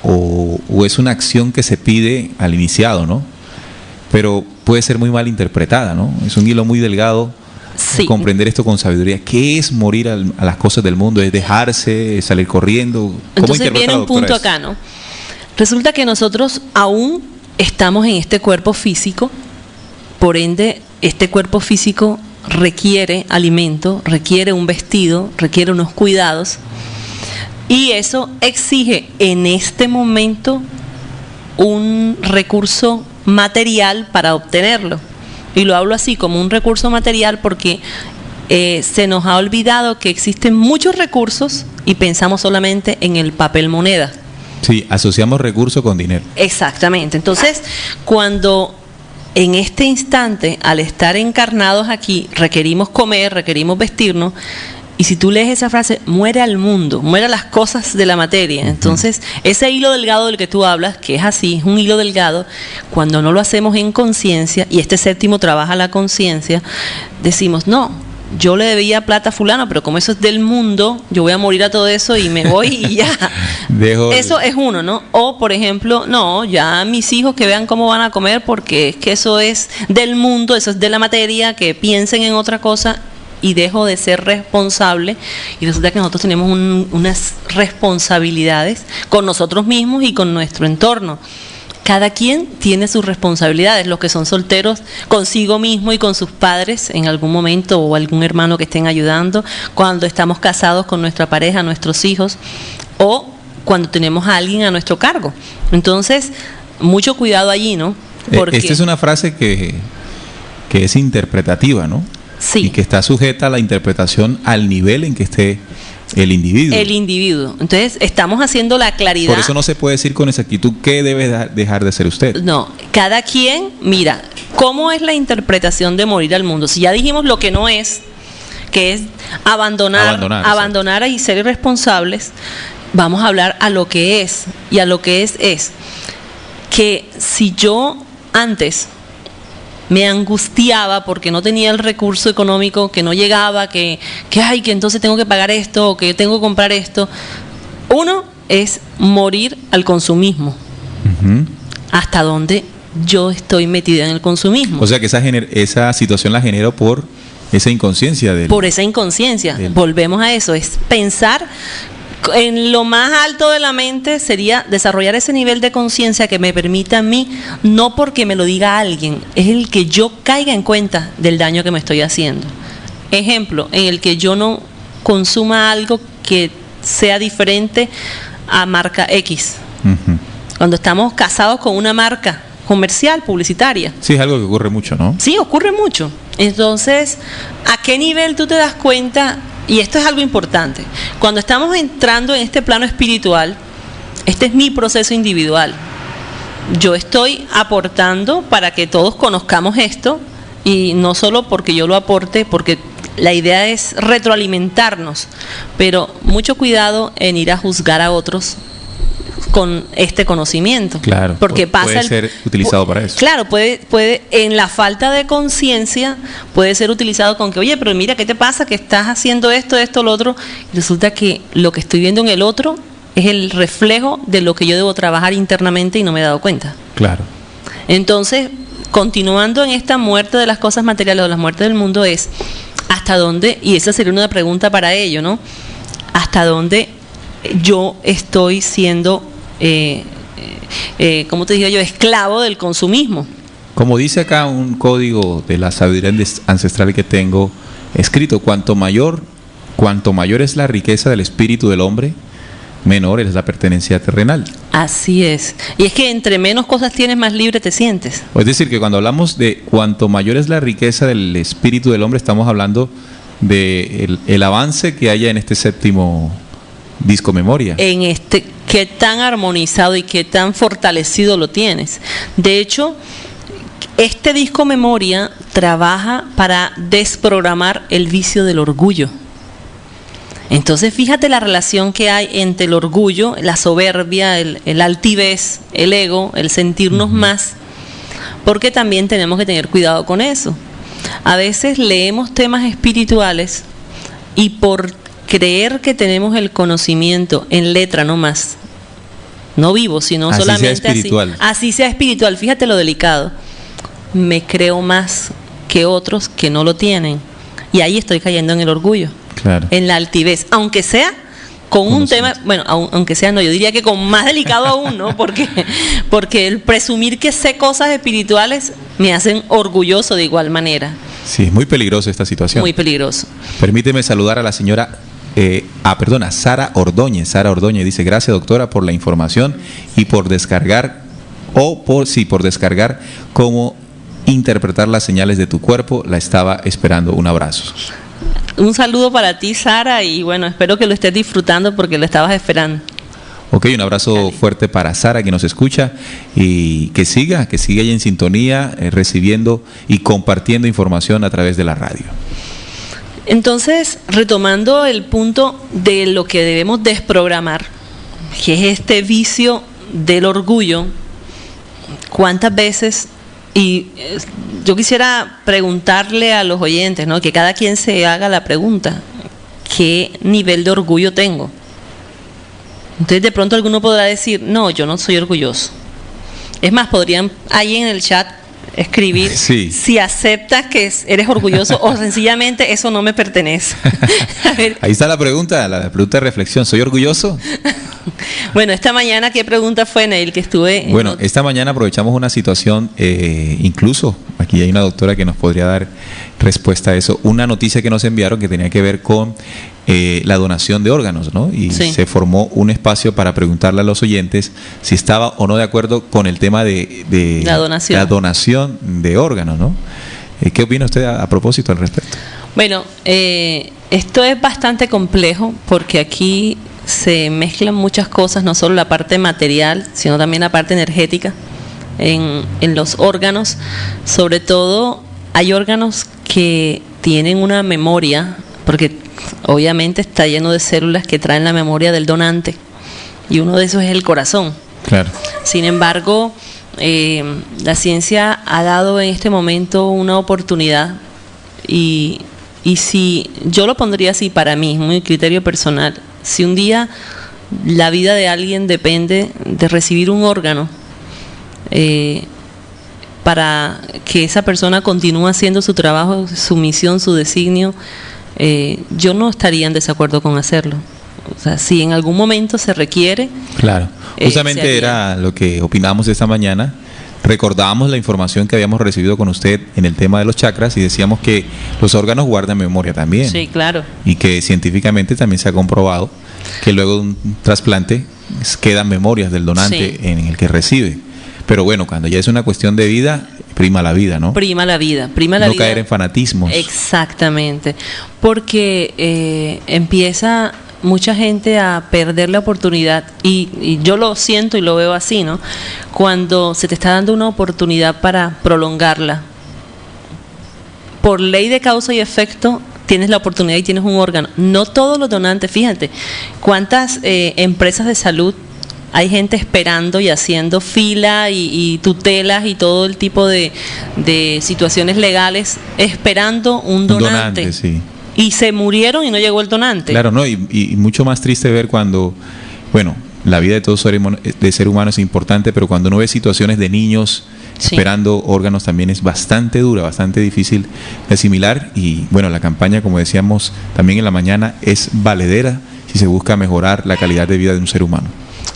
Speaker 1: o es una acción que se pide al iniciado, ¿no? Pero puede ser muy mal interpretada, ¿no? Es un hilo muy delgado. Sí. Comprender esto con sabiduría. ¿Qué es morir a las cosas del mundo? ¿Es dejarse? ¿Es salir corriendo? ¿Cómo
Speaker 2: Entonces viene un punto acá, ¿no? Resulta que nosotros aún estamos en este cuerpo físico, por ende, este cuerpo físico requiere alimento, requiere un vestido, requiere unos cuidados. Y eso exige en este momento un recurso material para obtenerlo. Y lo hablo así, como un recurso material, porque se nos ha olvidado que existen muchos recursos y pensamos solamente en el papel moneda.
Speaker 1: Sí, asociamos recursos con dinero.
Speaker 2: Exactamente. Entonces, cuando en este instante, al estar encarnados aquí, requerimos comer, requerimos vestirnos, y si tú lees esa frase, muere al mundo, muere a las cosas de la materia. Entonces, ese hilo delgado del que tú hablas, que es así, es un hilo delgado, cuando no lo hacemos en conciencia, y este séptimo trabaja la conciencia, decimos, no, yo le debía plata a fulano, pero como eso es del mundo, yo voy a morir a todo eso y me voy y ya. Eso es uno, ¿no? O, por ejemplo, no, ya mis hijos que vean cómo van a comer, porque es que eso es del mundo, eso es de la materia, que piensen en otra cosa, y dejo de ser responsable, y resulta que nosotros tenemos unas responsabilidades con nosotros mismos y con nuestro entorno. Cada quien tiene sus responsabilidades, los que son solteros consigo mismo y con sus padres en algún momento, o algún hermano que estén ayudando, cuando estamos casados con nuestra pareja, nuestros hijos, o cuando tenemos a alguien a nuestro cargo. Entonces, mucho cuidado allí, ¿no? Porque
Speaker 1: esta es una frase que es interpretativa, ¿no?
Speaker 2: Sí.
Speaker 1: Y que está sujeta a la interpretación al nivel en que esté el individuo.
Speaker 2: El individuo. Entonces, estamos haciendo la claridad.
Speaker 1: Por eso no se puede decir con exactitud qué debe dejar de ser usted.
Speaker 2: No, cada quien, mira, ¿cómo es la interpretación de morir al mundo? Si ya dijimos lo que no es, que es abandonar y ser irresponsables, vamos a hablar a lo que es. Y a lo que es que si yo antes me angustiaba porque no tenía el recurso económico, que no llegaba, que entonces tengo que pagar esto, o que tengo que comprar esto. Uno es morir al consumismo. ¿Hasta dónde yo estoy metida en el consumismo?
Speaker 1: O sea que esa situación la genero por esa inconsciencia
Speaker 2: por esa inconsciencia. Volvemos a eso, es pensar en lo más alto de la mente, sería desarrollar ese nivel de conciencia que me permita a mí, no porque me lo diga alguien, es el que yo caiga en cuenta del daño que me estoy haciendo. Ejemplo, en el que yo no consuma algo que sea diferente a marca X. Cuando estamos casados con una marca comercial, publicitaria.
Speaker 1: Sí, es algo que ocurre mucho, ¿no?
Speaker 2: Sí, ocurre mucho. Entonces, ¿a qué nivel tú te das cuenta? Y esto es algo importante. Cuando estamos entrando en este plano espiritual, este es mi proceso individual. Yo estoy aportando para que todos conozcamos esto, y no solo porque yo lo aporte, porque la idea es retroalimentarnos, pero mucho cuidado en ir a juzgar a otros con este conocimiento.
Speaker 1: Claro,
Speaker 2: porque
Speaker 1: puede ser utilizado para eso.
Speaker 2: Claro, puede en la falta de conciencia puede ser utilizado con que, oye, pero mira, ¿qué te pasa? Que estás haciendo esto, lo otro. Y resulta que lo que estoy viendo en el otro es el reflejo de lo que yo debo trabajar internamente y no me he dado cuenta.
Speaker 1: Claro.
Speaker 2: Entonces, continuando en esta muerte de las cosas materiales o las muertes del mundo, es hasta dónde, y esa sería una pregunta para ello, ¿no? Hasta dónde yo estoy siendo, ¿cómo te digo yo?, esclavo del consumismo.
Speaker 1: Como dice acá un código de la sabiduría ancestral que tengo escrito, cuanto mayor es la riqueza del espíritu del hombre, menor es la pertenencia terrenal.
Speaker 2: Así es. Y es que entre menos cosas tienes, más libre te sientes.
Speaker 1: Es decir, que cuando hablamos de cuanto mayor es la riqueza del espíritu del hombre, estamos hablando de el avance que haya en este séptimo disco memoria.
Speaker 2: En este, qué tan armonizado y qué tan fortalecido lo tienes. De hecho, este disco memoria trabaja para desprogramar el vicio del orgullo. Entonces, fíjate la relación que hay entre el orgullo, la soberbia, el altivez, el ego, el sentirnos más, porque también tenemos que tener cuidado con eso. A veces leemos temas espirituales y por creer que tenemos el conocimiento en letra no más, no vivo, sino así solamente sea espiritual. Así sea espiritual, fíjate lo delicado. Me creo más que otros que no lo tienen, y ahí estoy cayendo en el orgullo. Claro. En la altivez, aunque sea con un tema, bueno, aunque sea no, yo diría que con más delicado aún, ¿no? Porque el presumir que sé cosas espirituales me hacen orgulloso de igual manera.
Speaker 1: Sí, es muy peligroso esta situación.
Speaker 2: Muy peligroso.
Speaker 1: Permíteme saludar a la señora, Sara Ordóñez. Sara Ordóñez dice: gracias, doctora, por la información y por descargar, por descargar cómo interpretar las señales de tu cuerpo. La estaba esperando. Un abrazo.
Speaker 2: Un saludo para ti, Sara, y bueno, espero que lo estés disfrutando porque lo estabas esperando.
Speaker 1: Ok, un abrazo fuerte para Sara que nos escucha y que siga ahí en sintonía, recibiendo y compartiendo información a través de la radio.
Speaker 2: Entonces, retomando el punto de lo que debemos desprogramar, que es este vicio del orgullo, ¿cuántas veces? Y yo quisiera preguntarle a los oyentes, ¿no? Que cada quien se haga la pregunta, ¿qué nivel de orgullo tengo? Entonces de pronto alguno podrá decir, no, yo no soy orgulloso. Es más, podrían ahí en el chat escribir si aceptas que eres orgulloso o sencillamente eso no me pertenece. A ver.
Speaker 1: Ahí está la pregunta de reflexión. ¿Soy orgulloso?
Speaker 2: Bueno, esta mañana, ¿qué pregunta fue, Neil, que estuve?
Speaker 1: Bueno, esta mañana aprovechamos una situación, incluso aquí hay una doctora que nos podría dar respuesta a eso, una noticia que nos enviaron que tenía que ver con la donación de órganos, ¿no? Y se formó un espacio para preguntarle a los oyentes si estaba o no de acuerdo con el tema de la donación de órganos, ¿no? ¿Qué opina usted a propósito al respecto?
Speaker 2: Bueno, esto es bastante complejo porque aquí se mezclan muchas cosas, no solo la parte material, sino también la parte energética en los órganos. Sobre todo hay órganos que tienen una memoria, porque obviamente está lleno de células que traen la memoria del donante, y uno de esos es el corazón.
Speaker 1: Claro.
Speaker 2: Sin embargo, la ciencia ha dado en este momento una oportunidad, y si yo lo pondría así para mí, muy criterio personal, si un día la vida de alguien depende de recibir un órgano para que esa persona continúe haciendo su trabajo, su misión, su designio, yo no estaría en desacuerdo con hacerlo. O sea, si en algún momento se requiere.
Speaker 1: Claro, justamente era lo que opinamos esta mañana. Recordábamos la información que habíamos recibido con usted en el tema de los chakras y decíamos que los órganos guardan memoria también.
Speaker 2: Sí, claro.
Speaker 1: Y que científicamente también se ha comprobado que luego de un trasplante quedan memorias del donante en el que recibe. Pero bueno, cuando ya es una cuestión de vida, prima la vida, ¿no?
Speaker 2: Prima la vida. No
Speaker 1: caer en fanatismos.
Speaker 2: Exactamente. Porque empieza mucha gente a perder la oportunidad, y yo lo siento y lo veo así, ¿no? Cuando se te está dando una oportunidad para prolongarla, por ley de causa y efecto, tienes la oportunidad y tienes un órgano. No todos los donantes, fíjate, cuántas empresas de salud hay gente esperando y haciendo fila y tutelas y todo el tipo de situaciones legales esperando un donante.
Speaker 1: Sí.
Speaker 2: Y se murieron y no llegó el donante.
Speaker 1: Claro, no, y mucho más triste ver cuando, bueno, la vida de todo ser humano es importante, pero cuando uno ve situaciones de niños esperando órganos también es bastante dura, bastante difícil de asimilar. Y bueno, la campaña, como decíamos también en la mañana, es valedera si se busca mejorar la calidad de vida de un ser humano.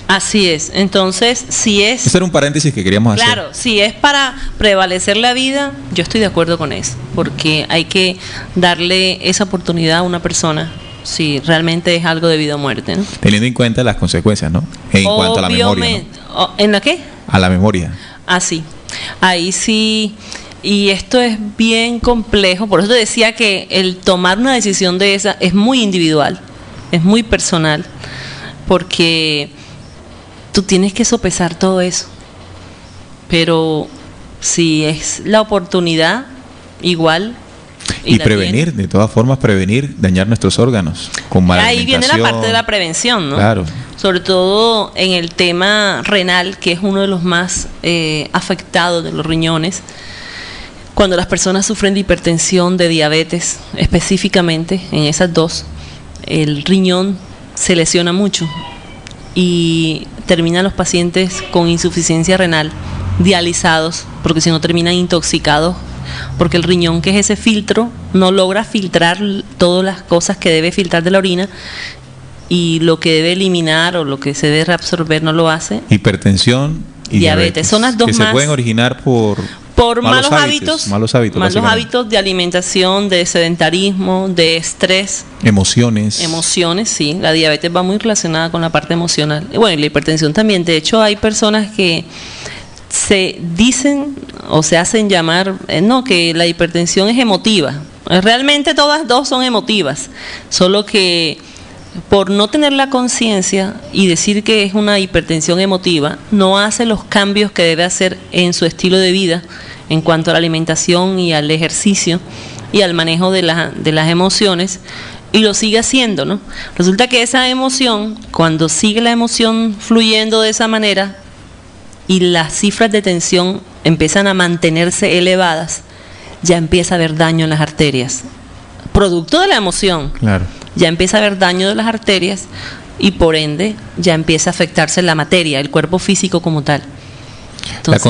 Speaker 2: Así es. Entonces, si es...
Speaker 1: Ese era un paréntesis que queríamos hacer.
Speaker 2: Claro, si es para prevalecer la vida, yo estoy de acuerdo con eso, porque hay que darle esa oportunidad a una persona si realmente es algo de vida o muerte, ¿no?
Speaker 1: Teniendo en cuenta las consecuencias, ¿no? En cuanto a la memoria, ¿no?
Speaker 2: ¿En la qué?
Speaker 1: A la memoria.
Speaker 2: Ah, sí. Ahí sí. Y esto es bien complejo, por eso te decía que el tomar una decisión de esa es muy individual, es muy personal, porque tú tienes que sopesar todo eso. Pero si es la oportunidad, igual.
Speaker 1: Y prevenir, de todas formas, prevenir dañar nuestros órganos con mala alimentación.
Speaker 2: Ahí viene la parte de la prevención, ¿no?
Speaker 1: Claro.
Speaker 2: Sobre todo en el tema renal, que es uno de los más afectados de los riñones. Cuando las personas sufren de hipertensión, de diabetes, específicamente en esas dos, el riñón se lesiona mucho y terminan los pacientes con insuficiencia renal, dializados, porque si no terminan intoxicados, porque el riñón, que es ese filtro, no logra filtrar todas las cosas que debe filtrar de la orina, y lo que debe eliminar o lo que se debe reabsorber no lo hace.
Speaker 1: Hipertensión y diabetes
Speaker 2: son las dos
Speaker 1: que
Speaker 2: más,
Speaker 1: se pueden originar por
Speaker 2: malos hábitos de alimentación, de sedentarismo, de estrés,
Speaker 1: emociones,
Speaker 2: sí. La diabetes va muy relacionada con la parte emocional, y bueno, y la hipertensión también. De hecho, hay personas que se dicen o se hacen llamar que la hipertensión es emotiva. Realmente todas dos son emotivas, solo que por no tener la conciencia y decir que es una hipertensión emotiva, no hace los cambios que debe hacer en su estilo de vida en cuanto a la alimentación y al ejercicio y al manejo de las emociones, y lo sigue haciendo, ¿no? Resulta que esa emoción, cuando sigue la emoción fluyendo de esa manera y las cifras de tensión empiezan a mantenerse elevadas, ya empieza a haber daño en las arterias. Producto de la emoción.
Speaker 1: Claro.
Speaker 2: Ya empieza a haber daño de las arterias y por ende ya empieza a afectarse la materia, el cuerpo físico como tal. Entonces,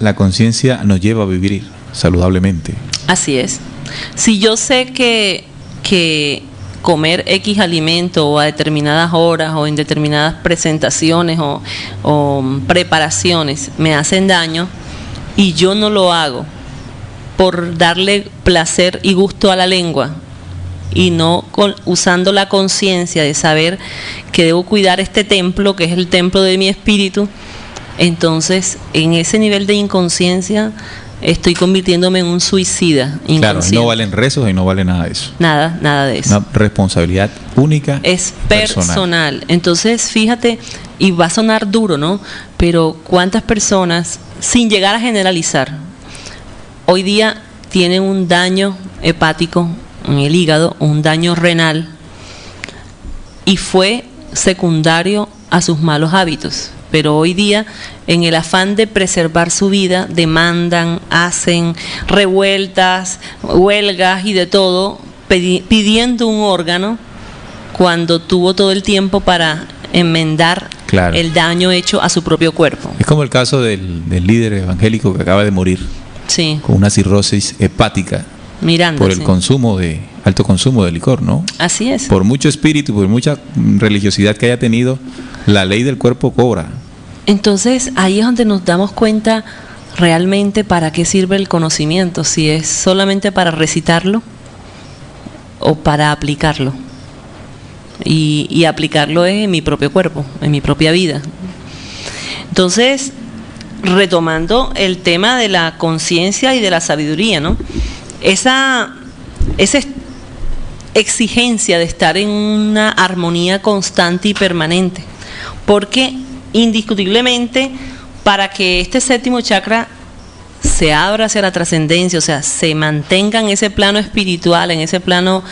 Speaker 1: la conciencia nos lleva a vivir saludablemente.
Speaker 2: Así es. Si yo sé que comer X alimento o a determinadas horas o en determinadas presentaciones o preparaciones me hacen daño y yo no lo hago por darle placer y gusto a la lengua y no usando la conciencia de saber que debo cuidar este templo, que es el templo de mi espíritu, entonces en ese nivel de inconsciencia estoy convirtiéndome en un suicida inconsciente.
Speaker 1: Claro, no valen rezos y no vale nada de eso.
Speaker 2: Nada de eso.
Speaker 1: Una responsabilidad única.
Speaker 2: Es personal. Entonces, fíjate, y va a sonar duro, ¿no? Pero ¿cuántas personas, sin llegar a generalizar, hoy día tienen un daño hepático en el hígado, un daño renal, y fue secundario a sus malos hábitos? Pero hoy día, en el afán de preservar su vida, demandan, hacen revueltas, huelgas y de todo, pidiendo un órgano cuando tuvo todo el tiempo para enmendar el daño hecho a su propio cuerpo.
Speaker 1: Es como el caso del líder evangélico que acaba de morir,
Speaker 2: sí,
Speaker 1: con una cirrosis hepática, por el alto consumo de licor, ¿no?
Speaker 2: Así es.
Speaker 1: Por mucho espíritu, por mucha religiosidad que haya tenido, la ley del cuerpo cobra.
Speaker 2: Entonces ahí es donde nos damos cuenta realmente para qué sirve el conocimiento, si es solamente para recitarlo o para aplicarlo. Y aplicarlo es en mi propio cuerpo, en mi propia vida. Entonces, retomando el tema de la conciencia y de la sabiduría, ¿no? Esa exigencia de estar en una armonía constante y permanente, porque indiscutiblemente para que este séptimo chakra se abra hacia la trascendencia, o sea, se mantenga en ese plano espiritual, en ese plano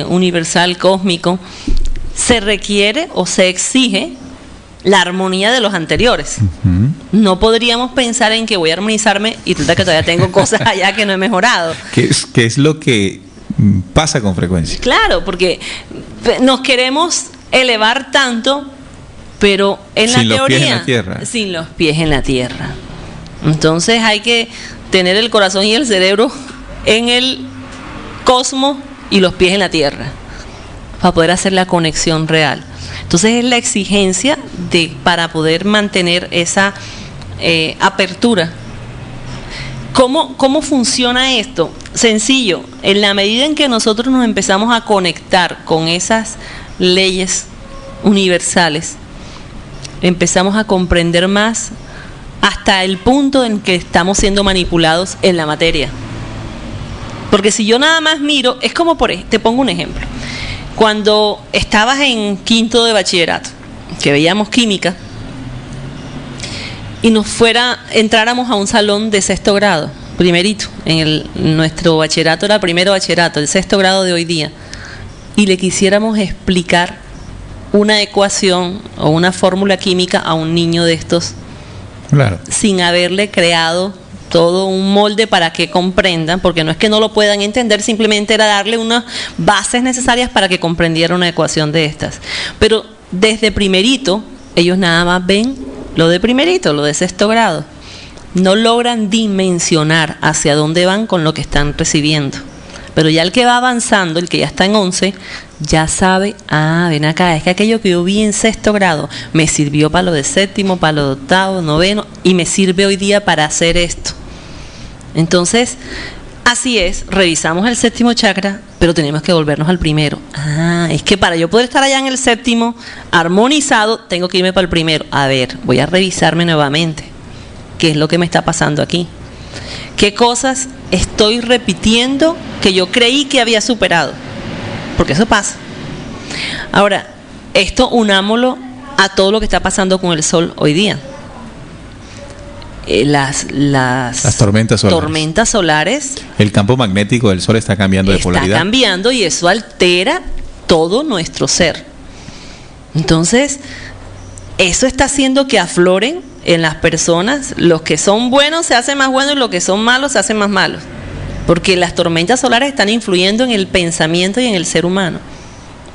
Speaker 2: universal, cósmico, se requiere o se exige la armonía de los anteriores. Uh-huh. No podríamos pensar en que voy a armonizarme y resulta que todavía tengo cosas allá que no he mejorado.
Speaker 1: ¿Qué es lo que pasa con frecuencia?
Speaker 2: Claro, porque nos queremos elevar tanto, pero en la teoría,
Speaker 1: los pies en la tierra.
Speaker 2: Sin los pies en la tierra. Entonces hay que tener el corazón y el cerebro en el cosmos y los pies en la tierra para poder hacer la conexión real. Entonces es la exigencia para poder mantener esa apertura. ¿Cómo funciona esto? Sencillo, en la medida en que nosotros nos empezamos a conectar con esas leyes universales, empezamos a comprender más hasta el punto en que estamos siendo manipulados en la materia. Porque si yo nada más miro, es como te pongo un ejemplo. Cuando estabas en quinto de bachillerato, que veíamos química, y entráramos a un salón de sexto grado, primerito, nuestro bachillerato era primero bachillerato, el sexto grado de hoy día, y le quisiéramos explicar una ecuación o una fórmula química a un niño de estos,
Speaker 1: claro,
Speaker 2: sin haberle creado todo un molde para que comprendan, porque no es que no lo puedan entender, simplemente era darle unas bases necesarias para que comprendiera una ecuación de estas. Pero desde primerito, ellos nada más ven lo de primerito, lo de sexto grado. No logran dimensionar hacia dónde van con lo que están recibiendo. Pero ya el que va avanzando, el que ya está en 11, ya sabe, ven acá, es que aquello que yo vi en sexto grado me sirvió para lo de séptimo, para lo de octavo, noveno, y me sirve hoy día para hacer esto. Entonces, así es, revisamos el séptimo chakra, pero tenemos que volvernos al primero. Es que para yo poder estar allá en el séptimo, armonizado, tengo que irme para el primero. A ver, voy a revisarme nuevamente. ¿Qué es lo que me está pasando aquí? ¿Qué cosas estoy repitiendo que yo creí que había superado? Porque eso pasa. Ahora, esto unámoslo a todo lo que está pasando con el sol hoy día. Las
Speaker 1: tormentas solares. El campo magnético del sol está cambiando de polaridad.
Speaker 2: Está cambiando y eso altera todo nuestro ser. Entonces, eso está haciendo que afloren en las personas. Los que son buenos se hacen más buenos y los que son malos se hacen más malos. Porque las tormentas solares están influyendo en el pensamiento y en el ser humano,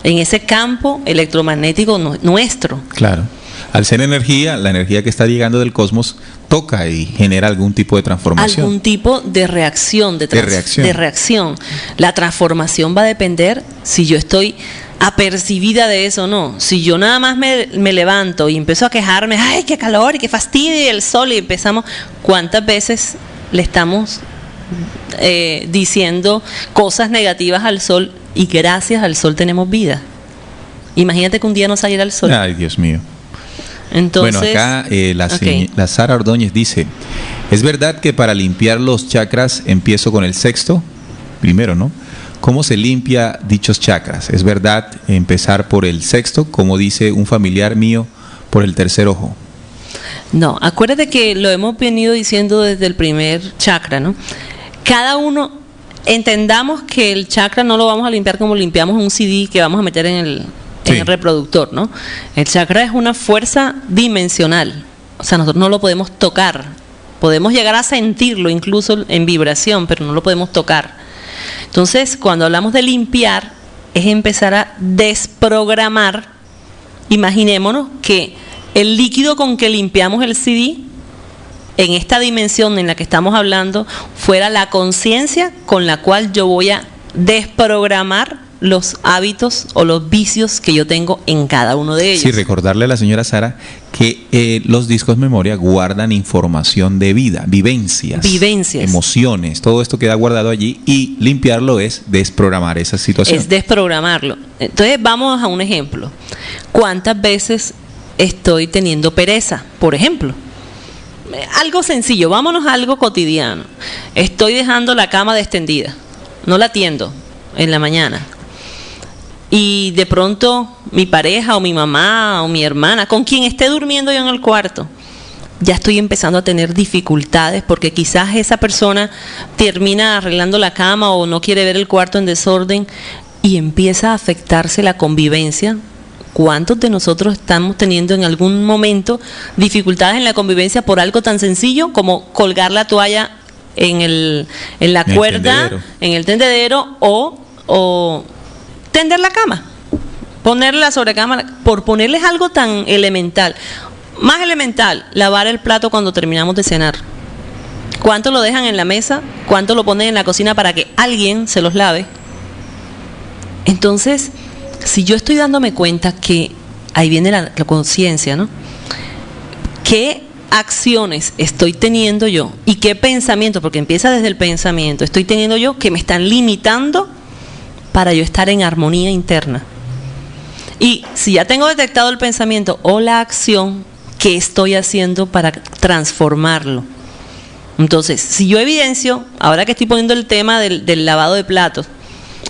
Speaker 2: en ese campo electromagnético nuestro.
Speaker 1: Claro. Al ser energía, la energía que está llegando del cosmos toca y genera algún tipo de transformación.
Speaker 2: Algún tipo de reacción. De reacción. La transformación va a depender si yo estoy apercibida de eso o no. Si yo nada más me levanto y empiezo a quejarme, ¡ay, qué calor y qué fastidio y el sol! Y empezamos, ¿cuántas veces le estamos diciendo cosas negativas al sol y gracias al sol tenemos vida? Imagínate que un día no saliera el sol.
Speaker 1: Ay, Dios mío.
Speaker 2: Entonces,
Speaker 1: bueno, acá la Sara Ordóñez dice, ¿es verdad que para limpiar los chakras empiezo con el sexto? Primero, ¿no? ¿Cómo se limpia dichos chakras? ¿Es verdad empezar por el sexto, como dice un familiar mío, por el tercer ojo?
Speaker 2: No, acuérdate que lo hemos venido diciendo desde el primer chakra, ¿no? Cada uno, entendamos que el chakra no lo vamos a limpiar como limpiamos un CD que vamos a meter en el reproductor, ¿no? El chakra es una fuerza dimensional, o sea, nosotros no lo podemos tocar, podemos llegar a sentirlo incluso en vibración, pero no lo podemos tocar. Entonces, cuando hablamos de limpiar, es empezar a desprogramar. Imaginémonos que el líquido con que limpiamos el CD, en esta dimensión en la que estamos hablando, fuera la conciencia con la cual yo voy a desprogramar los hábitos o los vicios que yo tengo en cada uno de ellos.
Speaker 1: Sí, recordarle a la señora Sara que los discos memoria guardan información de vida, vivencias, emociones, todo esto queda guardado allí y limpiarlo es desprogramar esa situación.
Speaker 2: Es desprogramarlo. Entonces vamos a un ejemplo. ¿Cuántas veces estoy teniendo pereza, por ejemplo? Algo sencillo, vámonos a algo cotidiano. Estoy dejando la cama extendida, no la tiendo en la mañana. Y de pronto mi pareja o mi mamá o mi hermana, con quien esté durmiendo yo en el cuarto, ya estoy empezando a tener dificultades porque quizás esa persona termina arreglando la cama o no quiere ver el cuarto en desorden y empieza a afectarse la convivencia. ¿Cuántos de nosotros estamos teniendo en algún momento dificultades en la convivencia por algo tan sencillo como colgar la toalla en la cuerda, en el tendedero o tender la cama, ponerla la sobrecama, por ponerles algo tan elemental? Más elemental, lavar el plato cuando terminamos de cenar. ¿Cuánto lo dejan en la mesa? ¿Cuánto lo ponen en la cocina para que alguien se los lave? Entonces, si yo estoy dándome cuenta que ahí viene la conciencia, ¿no? ¿Qué acciones estoy teniendo yo y qué pensamiento, porque empieza desde el pensamiento, estoy teniendo yo que me están limitando para yo estar en armonía interna? Y si ya tengo detectado el pensamiento o la acción, ¿qué estoy haciendo para transformarlo? Entonces, si yo evidencio, ahora que estoy poniendo el tema del lavado de platos,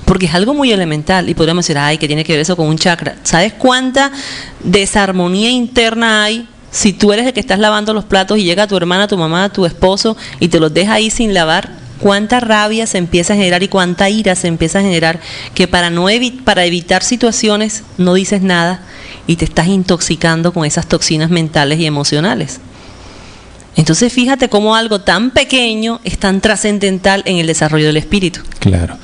Speaker 2: porque es algo muy elemental y podríamos decir, ay, ¿qué tiene que ver eso con un chakra? ¿Sabes cuánta desarmonía interna hay si tú eres el que estás lavando los platos y llega tu hermana, tu mamá, tu esposo y te los deja ahí sin lavar? Cuánta rabia se empieza a generar y cuánta ira se empieza a generar, que para evitar situaciones no dices nada y te estás intoxicando con esas toxinas mentales y emocionales. Entonces fíjate cómo algo tan pequeño es tan trascendental en el desarrollo del espíritu.
Speaker 1: Claro.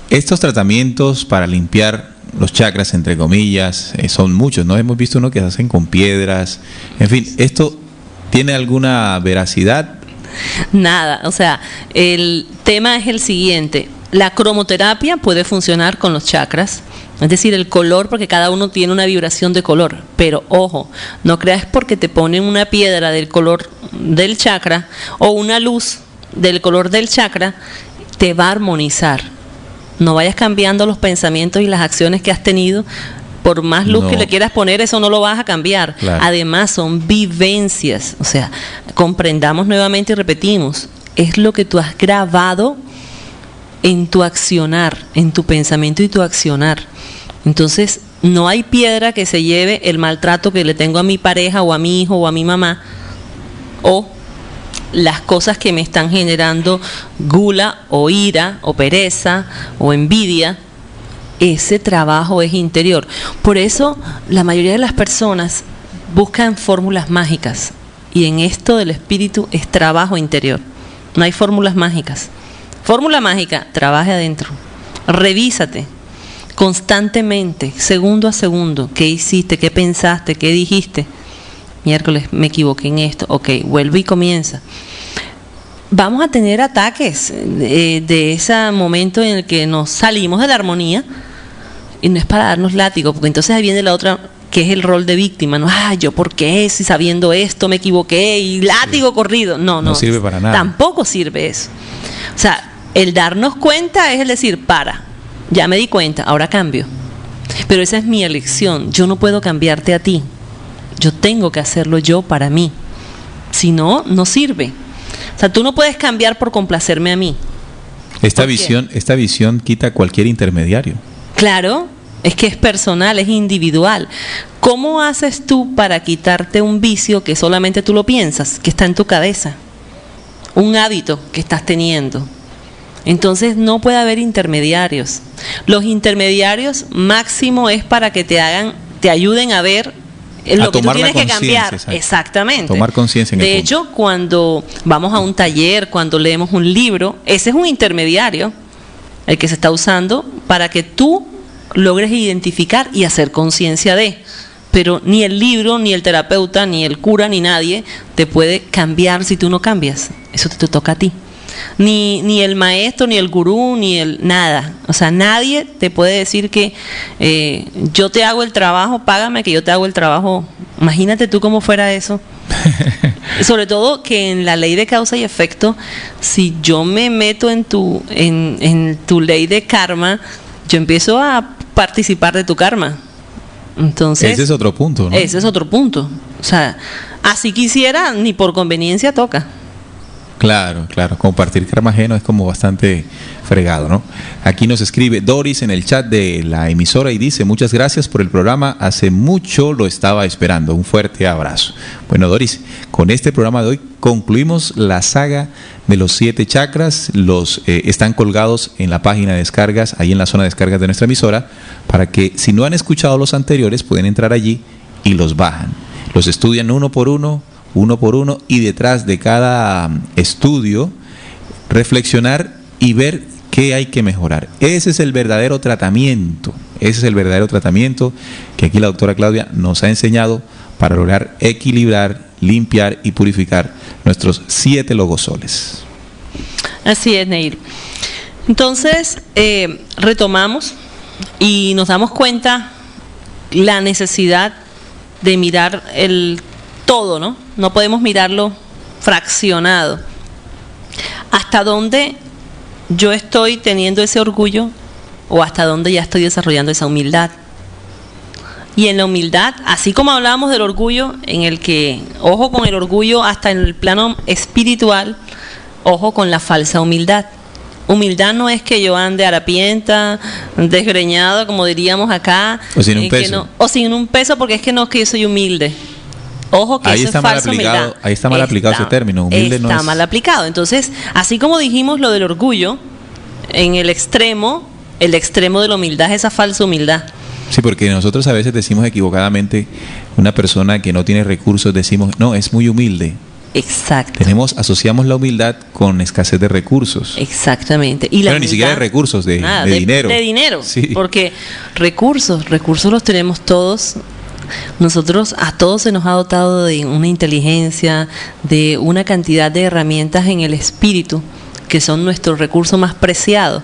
Speaker 1: Estos tratamientos para limpiar los chakras, entre comillas, son muchos, ¿no? Hemos visto uno que se hacen con piedras. En fin, ¿esto tiene alguna veracidad?
Speaker 2: Nada, o sea, el tema es el siguiente. La cromoterapia puede funcionar con los chakras, es decir, el color, porque cada uno tiene una vibración de color. Pero ojo, no creas porque te ponen una piedra del color del chakra o una luz del color del chakra, te va a armonizar. No vayas cambiando los pensamientos y las acciones que has tenido. Por más luz que le quieras poner, eso no lo vas a cambiar. Claro. Además, son vivencias. O sea, comprendamos nuevamente y repetimos. Es lo que tú has grabado en tu accionar, en tu pensamiento y tu accionar. Entonces, No hay piedra que se lleve el maltrato que le tengo a mi pareja o a mi hijo o a mi mamá, o las cosas que me están generando gula o ira o pereza o envidia. Ese trabajo es interior. Por eso la mayoría de las personas buscan fórmulas mágicas, y en esto del espíritu es trabajo interior. No hay fórmulas mágicas. Fórmula mágica, trabaje adentro. Revísate constantemente, segundo a segundo. ¿Qué hiciste? ¿Qué pensaste? ¿Qué dijiste? Miércoles, me equivoqué en esto. Ok, vuelve y comienza. Vamos a tener ataques de ese momento en el que nos salimos de la armonía, y no es para darnos látigo, porque entonces ahí viene la otra, que es el rol de víctima, ¿no? ¿Yo por qué? Si sabiendo esto me equivoqué y látigo corrido. No
Speaker 1: sirve para nada.
Speaker 2: Tampoco sirve eso. O sea, el darnos cuenta es el decir, ya me di cuenta, ahora cambio. Pero esa es mi elección. Yo no puedo cambiarte a ti. Yo tengo que hacerlo yo para mí. Si no, no sirve. O sea, tú no puedes cambiar por complacerme a mí.
Speaker 1: Esta visión quita cualquier intermediario.
Speaker 2: Claro, es que es personal, es individual. ¿Cómo haces tú para quitarte un vicio que solamente tú lo piensas, que está en tu cabeza? Un hábito que estás teniendo. Entonces no puede haber intermediarios. Los intermediarios máximo es para que te ayuden a ver lo que tú tienes que cambiar.
Speaker 1: Exacto.
Speaker 2: Exactamente.
Speaker 1: Tomar conciencia en el punto.
Speaker 2: De hecho, cuando vamos a un taller, cuando leemos un libro, ese es un intermediario, el que se está usando para que tú logres identificar y hacer conciencia de. Pero ni el libro, ni el terapeuta, ni el cura, ni nadie te puede cambiar si tú no cambias. Eso te toca a ti. Ni el maestro, ni el gurú, nada. O sea, nadie te puede decir que yo te hago el trabajo, págame que yo te hago el trabajo. Imagínate tú cómo fuera eso. Sobre todo que en la ley de causa y efecto, si yo me meto en tu ley de karma, yo empiezo a participar de tu karma. Entonces,
Speaker 1: ese es otro punto, ¿no?
Speaker 2: Ese es otro punto. O sea, así quisiera, ni por conveniencia toca.
Speaker 1: Claro, compartir karma ajeno es como bastante fregado, ¿no? Aquí nos escribe Doris en el chat de la emisora y dice: muchas gracias por el programa, hace mucho lo estaba esperando, un fuerte abrazo. Bueno, Doris, con este programa de hoy concluimos la saga de los 7 chakras. Están colgados en la página de descargas, ahí en la zona de descargas de nuestra emisora, para que si no han escuchado los anteriores pueden entrar allí y los bajan, los estudian uno por uno, y detrás de cada estudio reflexionar y ver qué hay que mejorar. Ese es el verdadero tratamiento, que aquí la doctora Claudia nos ha enseñado para lograr equilibrar, limpiar y purificar nuestros 7 logosoles.
Speaker 2: Así es, Neil. Entonces, retomamos y nos damos cuenta la necesidad de mirar el todo, ¿no? No podemos mirarlo fraccionado. ¿Hasta dónde yo estoy teniendo ese orgullo o hasta dónde ya estoy desarrollando esa humildad? Y en la humildad, así como hablábamos del orgullo, en el que, ojo con el orgullo hasta en el plano espiritual, ojo con la falsa humildad. Humildad no es que yo ande harapienta, desgreñado, como diríamos acá.
Speaker 1: O sin un peso.
Speaker 2: O sin un peso, porque es que no, que yo soy humilde. Ojo que
Speaker 1: ahí
Speaker 2: eso es falsa humildad.
Speaker 1: Ahí está mal aplicado ese término. Humilde no es.
Speaker 2: Está mal aplicado. Entonces, así como dijimos lo del orgullo, en el extremo de la humildad es esa falsa humildad.
Speaker 1: Sí, porque nosotros a veces decimos equivocadamente, una persona que no tiene recursos, decimos, no, es muy humilde.
Speaker 2: Exacto.
Speaker 1: Asociamos la humildad con escasez de recursos.
Speaker 2: Exactamente.
Speaker 1: Y ni siquiera de recursos, de dinero.
Speaker 2: De dinero,
Speaker 1: sí.
Speaker 2: Porque recursos los tenemos todos. Nosotros, a todos se nos ha dotado de una inteligencia, de una cantidad de herramientas en el espíritu, que son nuestros recursos más preciados.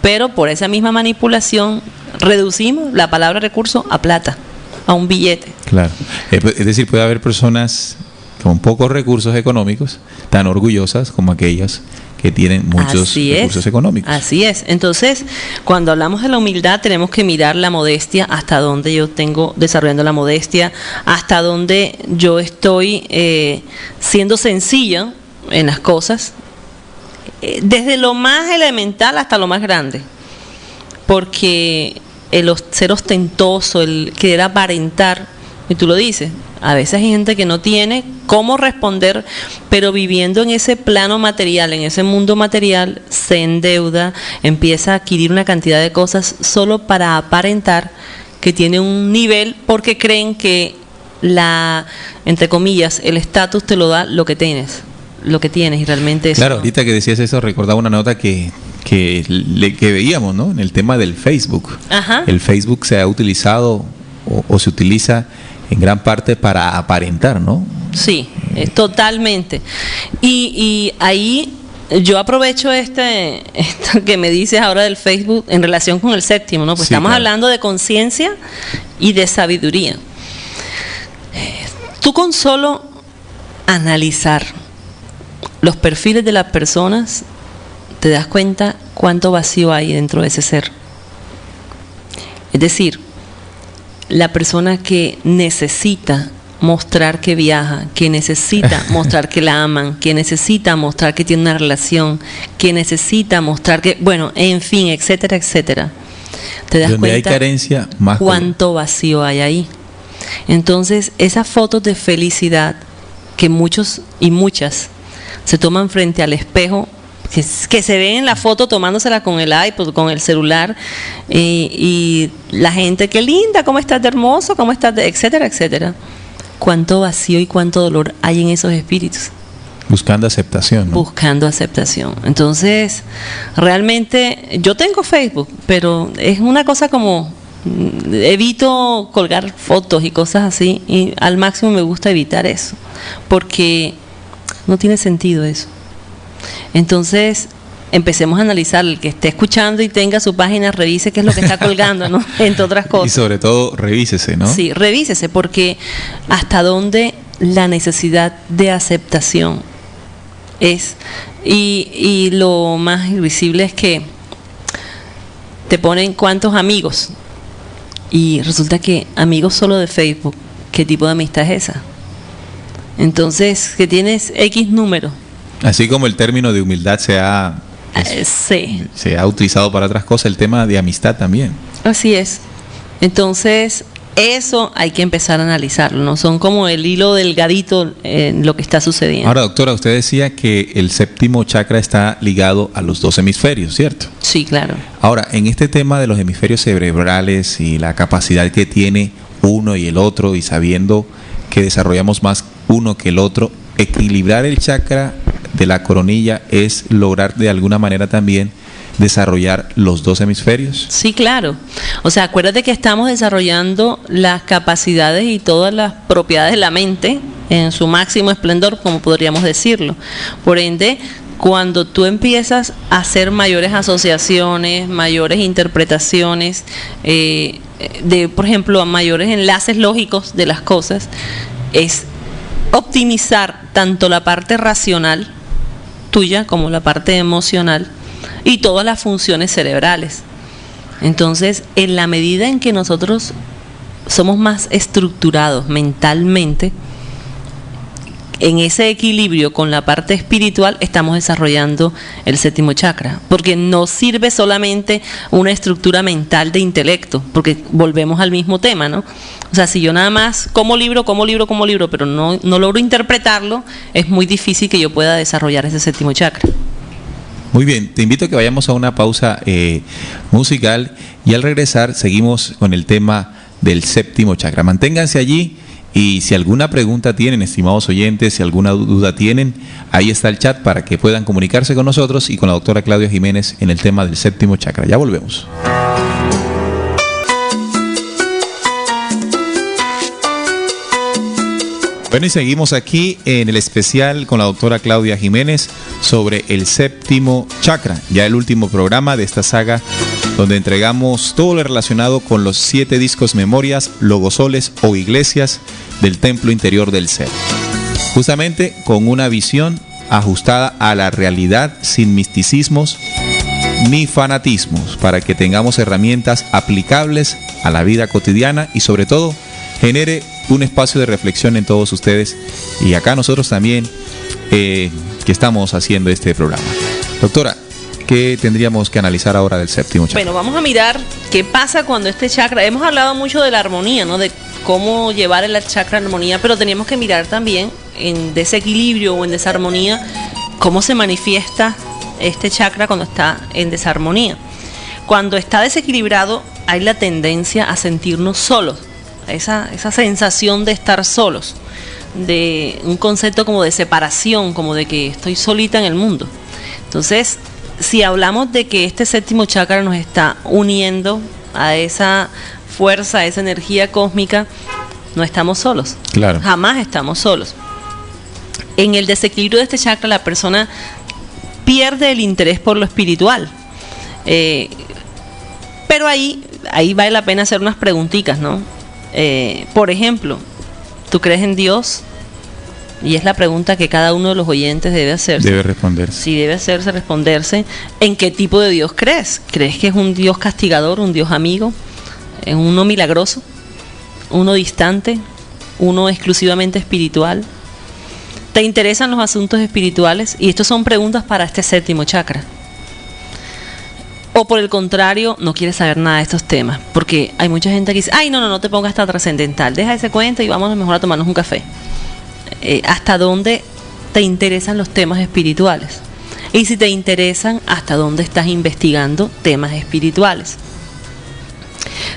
Speaker 2: Pero por esa misma manipulación reducimos la palabra recurso a plata, a un billete.
Speaker 1: Claro. Es decir, puede haber personas con pocos recursos económicos tan orgullosas como aquellas que tienen muchos recursos económicos.
Speaker 2: Así es. Entonces, cuando hablamos de la humildad, tenemos que mirar la modestia, hasta dónde yo tengo desarrollando la modestia, hasta dónde yo estoy siendo sencillo en las cosas, desde lo más elemental hasta lo más grande. Porque el ser ostentoso, el querer aparentar, y tú lo dices, a veces hay gente que no tiene cómo responder, pero viviendo en ese plano material, en ese mundo material, se endeuda, empieza a adquirir una cantidad de cosas solo para aparentar que tiene un nivel, porque creen que entre comillas, el estatus te lo da lo que tienes, y realmente eso.
Speaker 1: Claro, ahorita que decías eso, recordaba una nota que veíamos, ¿no? En el tema del Facebook.
Speaker 2: Ajá.
Speaker 1: El Facebook se ha utilizado o se utiliza en gran parte para aparentar, ¿no?
Speaker 2: Sí, totalmente. Y ahí yo aprovecho esto que me dices ahora del Facebook en relación con el séptimo, ¿no? Pues
Speaker 1: sí,
Speaker 2: estamos
Speaker 1: claro.
Speaker 2: hablando de conciencia y de sabiduría. Tú con solo analizar los perfiles de las personas te das cuenta cuánto vacío hay dentro de ese ser. Es decir, la persona que necesita mostrar que viaja, que necesita mostrar que la aman, que necesita mostrar que tiene una relación, que necesita mostrar que, bueno, en fin, etcétera, etcétera. Te das
Speaker 1: donde
Speaker 2: cuenta
Speaker 1: hay carencia, más
Speaker 2: cuánto vacío hay ahí. Entonces, esas fotos de felicidad que muchos y muchas se toman frente al espejo, que se ven en la foto tomándosela con el iPod, con el celular, y la gente, qué linda, cómo estás de hermoso, cómo estás de, etcétera, etcétera. Cuánto vacío y cuánto dolor hay en esos espíritus.
Speaker 1: Buscando aceptación, ¿no?
Speaker 2: Buscando aceptación. Entonces, realmente, yo tengo Facebook, pero es una cosa como, evito colgar fotos y cosas así, y al máximo me gusta evitar eso, porque no tiene sentido eso. Entonces, empecemos a analizar, el que esté escuchando y tenga su página, revise qué es lo que está colgando, ¿no? Entre otras cosas.
Speaker 1: Y sobre todo, revísese, ¿no?
Speaker 2: Sí, revísese, porque hasta dónde la necesidad de aceptación es. Y lo más irrisible es que te ponen cuántos amigos, y resulta que amigos solo de Facebook. ¿Qué tipo de amistad es esa? Entonces, que tienes X número.
Speaker 1: Así como el término de humildad se ha utilizado para otras cosas, el tema de amistad también.
Speaker 2: Así es. Entonces, eso hay que empezar a analizarlo, ¿no? Son como el hilo delgadito en lo que está sucediendo.
Speaker 1: Ahora, doctora, usted decía que el séptimo chakra está ligado a los 2 hemisferios, ¿cierto?
Speaker 2: Sí, claro.
Speaker 1: Ahora, en este tema de los hemisferios cerebrales y la capacidad que tiene uno y el otro, y sabiendo que desarrollamos más uno que el otro, equilibrar el chakra de la coronilla es lograr de alguna manera también desarrollar los 2 hemisferios.
Speaker 2: Sí, claro. O sea, acuérdate que estamos desarrollando las capacidades y todas las propiedades de la mente en su máximo esplendor, como podríamos decirlo. Por ende, cuando tú empiezas a hacer mayores asociaciones, mayores interpretaciones, por ejemplo, a mayores enlaces lógicos de las cosas, es optimizar tanto la parte racional tuya como la parte emocional y todas las funciones cerebrales. Entonces, en la medida en que nosotros somos más estructurados mentalmente, en ese equilibrio con la parte espiritual estamos desarrollando el séptimo chakra, porque no sirve solamente una estructura mental de intelecto, porque volvemos al mismo tema, ¿no? O sea, si yo nada más como libro, pero no logro interpretarlo, es muy difícil que yo pueda desarrollar ese séptimo chakra.
Speaker 1: Muy bien, te invito a que vayamos a una pausa musical, y al regresar seguimos con el tema del séptimo chakra. Manténganse allí, y si alguna pregunta tienen, estimados oyentes, si alguna duda tienen, ahí está el chat para que puedan comunicarse con nosotros y con la doctora Claudia Jiménez en el tema del séptimo chakra. Ya volvemos. Bueno, y seguimos aquí en el especial con la doctora Claudia Jiménez sobre el séptimo chakra, ya el último programa de esta saga, donde entregamos todo lo relacionado con los 7 discos memorias, logosoles o iglesias del templo interior del ser. Justamente con una visión ajustada a la realidad, sin misticismos ni fanatismos, para que tengamos herramientas aplicables a la vida cotidiana y sobre todo genere un espacio de reflexión en todos ustedes, y acá nosotros también que estamos haciendo este programa. Doctora, ¿Qué tendríamos que analizar ahora del séptimo chakra?
Speaker 2: Bueno, vamos a mirar qué pasa cuando este chakra, hemos hablado mucho de la armonía, ¿no? De cómo llevar el chakra a armonía, pero teníamos que mirar también en desequilibrio o en desarmonía, cómo se manifiesta este chakra cuando está en desarmonía. Cuando está desequilibrado hay la tendencia a sentirnos solos, esa sensación de estar solos, de un concepto como de separación, como de que estoy solita en el mundo. Entonces, si hablamos de que este séptimo chakra nos está uniendo a esa fuerza, a esa energía cósmica, no estamos solos.
Speaker 1: Claro.
Speaker 2: Jamás estamos solos. En el desequilibrio de este chakra, la persona pierde el interés por lo espiritual. Pero ahí vale la pena hacer unas preguntitas, ¿no? Por ejemplo, ¿tú crees en Dios? Y es la pregunta que cada uno de los oyentes debe hacerse.
Speaker 1: Debe responderse.
Speaker 2: Sí, debe responderse. ¿En qué tipo de Dios crees? ¿Crees que es un Dios castigador, un Dios amigo, uno milagroso, uno distante, uno exclusivamente espiritual? ¿Te interesan los asuntos espirituales? Y estas son preguntas para este séptimo chakra. O por el contrario, no quieres saber nada de estos temas, porque hay mucha gente que dice, ay, no te pongas tan trascendental, deja ese cuento y vamos mejor a tomarnos un café. ¿Hasta dónde te interesan los temas espirituales? Y si te interesan, ¿hasta dónde estás investigando temas espirituales?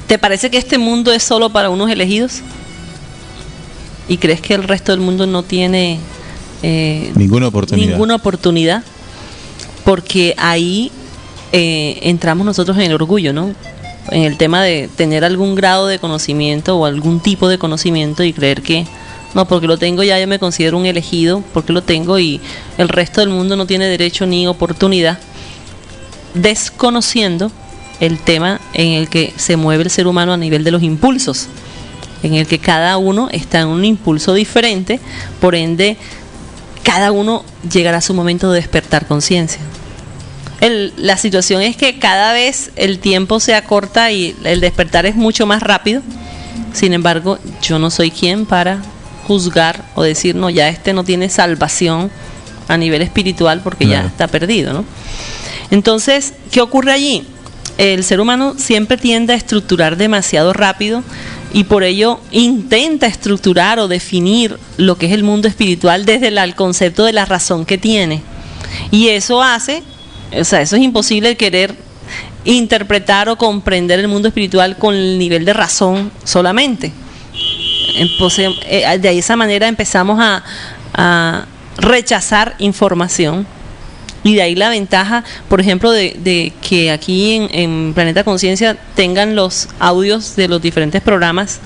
Speaker 2: ¿Te parece que este mundo es solo para unos elegidos? ¿Y crees que el resto del mundo no tiene
Speaker 1: ninguna
Speaker 2: oportunidad? Porque ahí entramos nosotros en el orgullo, ¿no? En el tema de tener algún grado de conocimiento o algún tipo de conocimiento y creer que no, porque lo tengo ya yo me considero un elegido, porque lo tengo y el resto del mundo no tiene derecho ni oportunidad, desconociendo el tema en el que se mueve el ser humano a nivel de los impulsos, en el que cada uno está en un impulso diferente, por ende cada uno llegará a su momento de despertar conciencia. La situación es que cada vez el tiempo se acorta y el despertar es mucho más rápido. Sin embargo, yo no soy quien para juzgar o decir, no, ya este no tiene salvación a nivel espiritual porque ya está perdido, ¿no? Entonces, ¿qué ocurre allí? El ser humano siempre tiende a estructurar demasiado rápido y por ello intenta estructurar o definir lo que es el mundo espiritual desde el concepto de la razón que tiene. Y eso hace, eso es imposible querer interpretar o comprender el mundo espiritual con el nivel de razón solamente. De esa manera empezamos a rechazar información y de ahí la ventaja, por ejemplo, de que aquí en Planeta Conciencia tengan los audios de los diferentes programas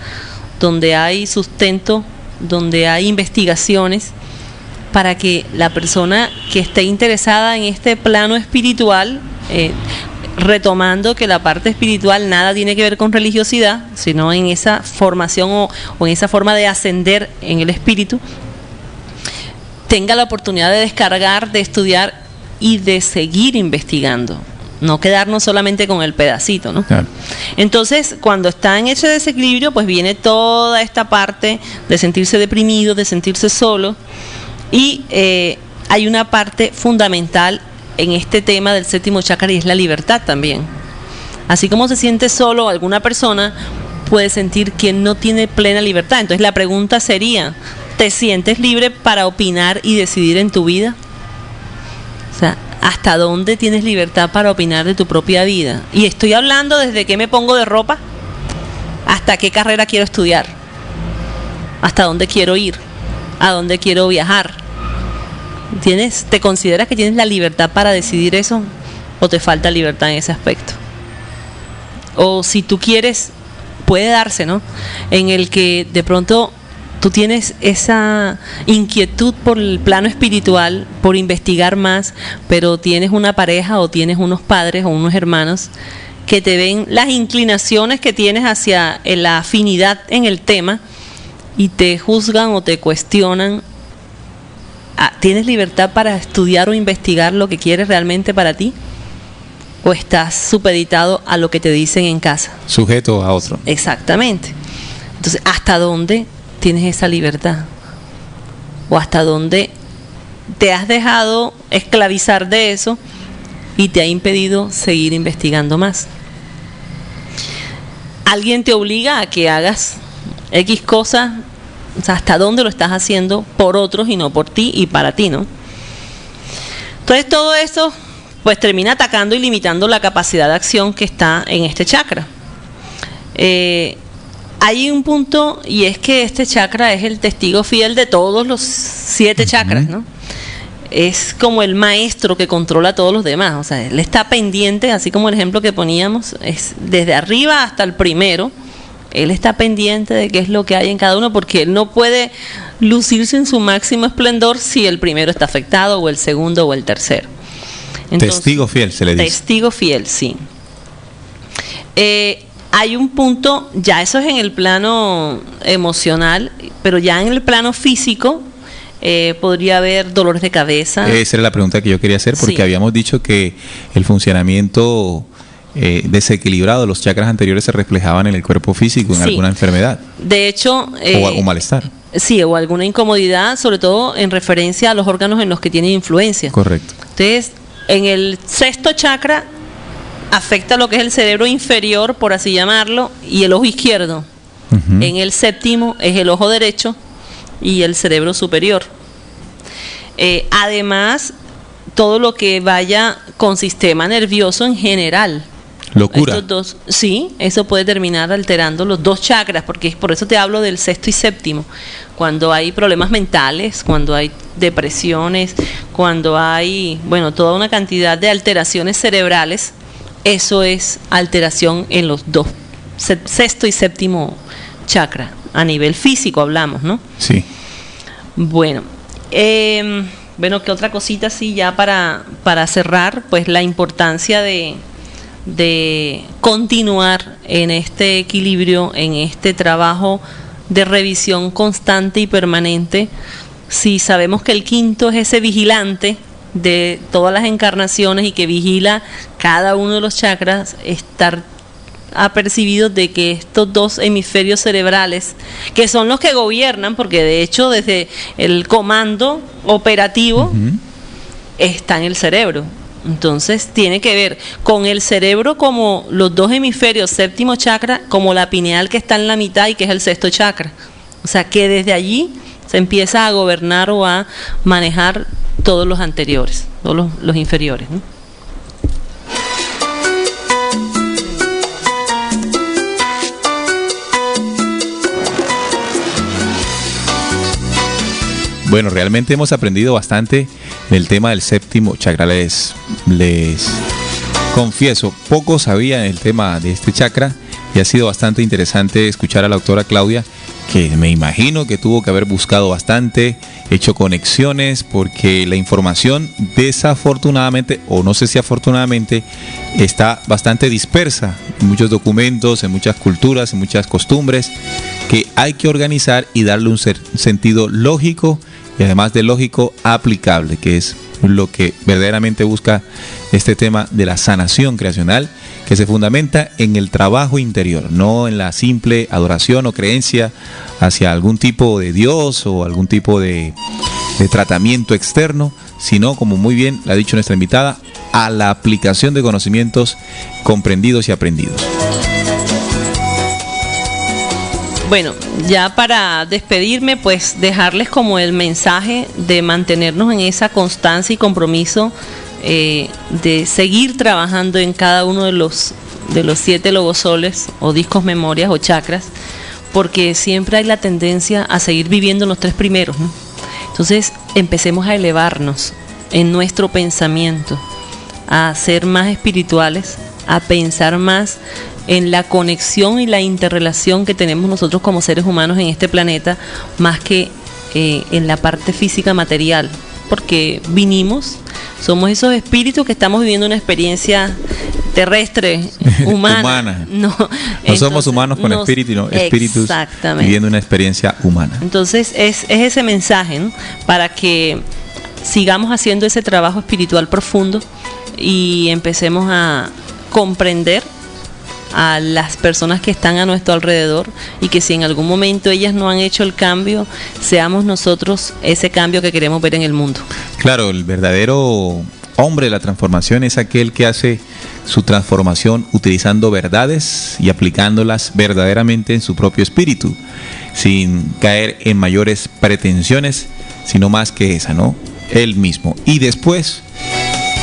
Speaker 2: donde hay sustento, donde hay investigaciones para que la persona que esté interesada en este plano espiritual, retomando que la parte espiritual nada tiene que ver con religiosidad, sino en esa formación o en esa forma de ascender en el espíritu, tenga la oportunidad de descargar, de estudiar y de seguir investigando, no quedarnos solamente con el pedacito, ¿no? Claro. Entonces, cuando está en ese desequilibrio, pues viene toda esta parte de sentirse deprimido, de sentirse solo, y hay una parte fundamental en este tema del séptimo chakra y es la libertad también. Así como se siente solo alguna persona, puede sentir que no tiene plena libertad. Entonces la pregunta sería, ¿te sientes libre para opinar y decidir en tu vida? O sea, ¿hasta dónde tienes libertad para opinar de tu propia vida? Y estoy hablando desde qué me pongo de ropa hasta qué carrera quiero estudiar, hasta dónde quiero ir, a dónde quiero viajar. ¿Te consideras que tienes la libertad para decidir eso o te falta libertad en ese aspecto? O si tú quieres, puede darse, ¿no? En el que de pronto tú tienes esa inquietud por el plano espiritual, por investigar más, pero tienes una pareja o tienes unos padres o unos hermanos que te ven las inclinaciones que tienes hacia la afinidad en el tema y te juzgan o te cuestionan. ¿Tienes libertad para estudiar o investigar lo que quieres realmente para ti? ¿O estás supeditado a lo que te dicen en casa?
Speaker 1: Sujeto a otro.
Speaker 2: Exactamente. Entonces, ¿hasta dónde tienes esa libertad? ¿O hasta dónde te has dejado esclavizar de eso y te ha impedido seguir investigando más. Alguien te obliga a que hagas X cosas, o sea, hasta dónde lo estás haciendo por otros y no por ti y para ti, ¿no? Entonces todo eso pues termina atacando y limitando la capacidad de acción que está en este chakra. Hay un punto, y es que este chakra es el testigo fiel de todos los 7 chakras, ¿no? Es como el maestro que controla a todos los demás, o sea, él está pendiente, así como el ejemplo que poníamos, es desde arriba hasta el primero, él está pendiente de qué es lo que hay en cada uno, porque él no puede lucirse en su máximo esplendor si el primero está afectado, o el segundo, o el tercero. Entonces,
Speaker 1: testigo fiel se le dice.
Speaker 2: Testigo fiel, sí. Hay un punto, ya eso es en el plano emocional, pero ya en el plano físico podría haber dolores de cabeza.
Speaker 1: Esa era la pregunta que yo quería hacer, porque habíamos dicho que el funcionamiento desequilibrado de los chakras anteriores se reflejaban en el cuerpo físico, en alguna enfermedad.
Speaker 2: De hecho...
Speaker 1: o malestar.
Speaker 2: Sí, o alguna incomodidad, sobre todo en referencia a los órganos en los que tienen influencia.
Speaker 1: Correcto.
Speaker 2: Entonces, en el 6º chakra afecta lo que es el cerebro inferior, por así llamarlo, y el ojo izquierdo. En el 7º es el ojo derecho y el cerebro superior. Además, todo lo que vaya con sistema nervioso en general.
Speaker 1: Locura.
Speaker 2: Estos dos, sí, eso puede terminar alterando los 2 chakras, porque por eso te hablo del 6º y 7º. Cuando hay problemas mentales, cuando hay depresiones, cuando hay, bueno, toda una cantidad de alteraciones cerebrales, eso es alteración en los 2, 6º y 7º chakra. A nivel físico hablamos, ¿no?
Speaker 1: Sí.
Speaker 2: Bueno, ¿qué otra cosita así ya para cerrar? Pues la importancia de continuar en este equilibrio, en este trabajo de revisión constante y permanente. Si sabemos que el 5º es ese vigilante de todas las encarnaciones y que vigila cada uno de los chakras, estar apercibidos de que estos 2 hemisferios cerebrales, que son los que gobiernan, porque de hecho desde el comando operativo está en el cerebro. Entonces tiene que ver con el cerebro como los 2 hemisferios, 7º chakra, como la pineal que está en la mitad y que es el 6º chakra. O sea que desde allí se empieza a gobernar o a manejar todos los anteriores, todos los inferiores, ¿no?
Speaker 1: Bueno, realmente hemos aprendido bastante del tema del 7º chakra. Les confieso, poco sabía el tema de este chakra y ha sido bastante interesante escuchar a la doctora Claudia, que me imagino que tuvo que haber buscado bastante, hecho conexiones, porque la información desafortunadamente, o no sé si afortunadamente, está bastante dispersa en muchos documentos, en muchas culturas, en muchas costumbres, que hay que organizar y darle un sentido lógico y además de lógico aplicable, que es lo que verdaderamente busca este tema de la sanación creacional, que se fundamenta en el trabajo interior, no en la simple adoración o creencia hacia algún tipo de Dios o algún tipo de tratamiento externo, sino, como muy bien la ha dicho nuestra invitada, a la aplicación de conocimientos comprendidos y aprendidos.
Speaker 2: Bueno, ya para despedirme, pues dejarles como el mensaje de mantenernos en esa constancia y compromiso de seguir trabajando en cada uno de los 7 logosoles o discos memorias o chakras, porque siempre hay la tendencia a seguir viviendo los 3 primeros, ¿no? Entonces empecemos a elevarnos en nuestro pensamiento, a ser más espirituales, a pensar más en la conexión y la interrelación que tenemos nosotros como seres humanos en este planeta, más que en la parte física material, porque somos esos espíritus que estamos viviendo una experiencia terrestre, humana. No
Speaker 1: somos humanos con espíritu, sino espíritus viviendo una experiencia humana.
Speaker 2: Entonces es ese mensaje, ¿no? Para que sigamos haciendo ese trabajo espiritual profundo y empecemos a comprender a las personas que están a nuestro alrededor, y que si en algún momento ellas no han hecho el cambio, seamos nosotros ese cambio que queremos ver en el mundo.
Speaker 1: Claro, el verdadero hombre de la transformación es aquel que hace su transformación utilizando verdades y aplicándolas verdaderamente en su propio espíritu, sin caer en mayores pretensiones, sino más que esa, ¿no? Él mismo. Y después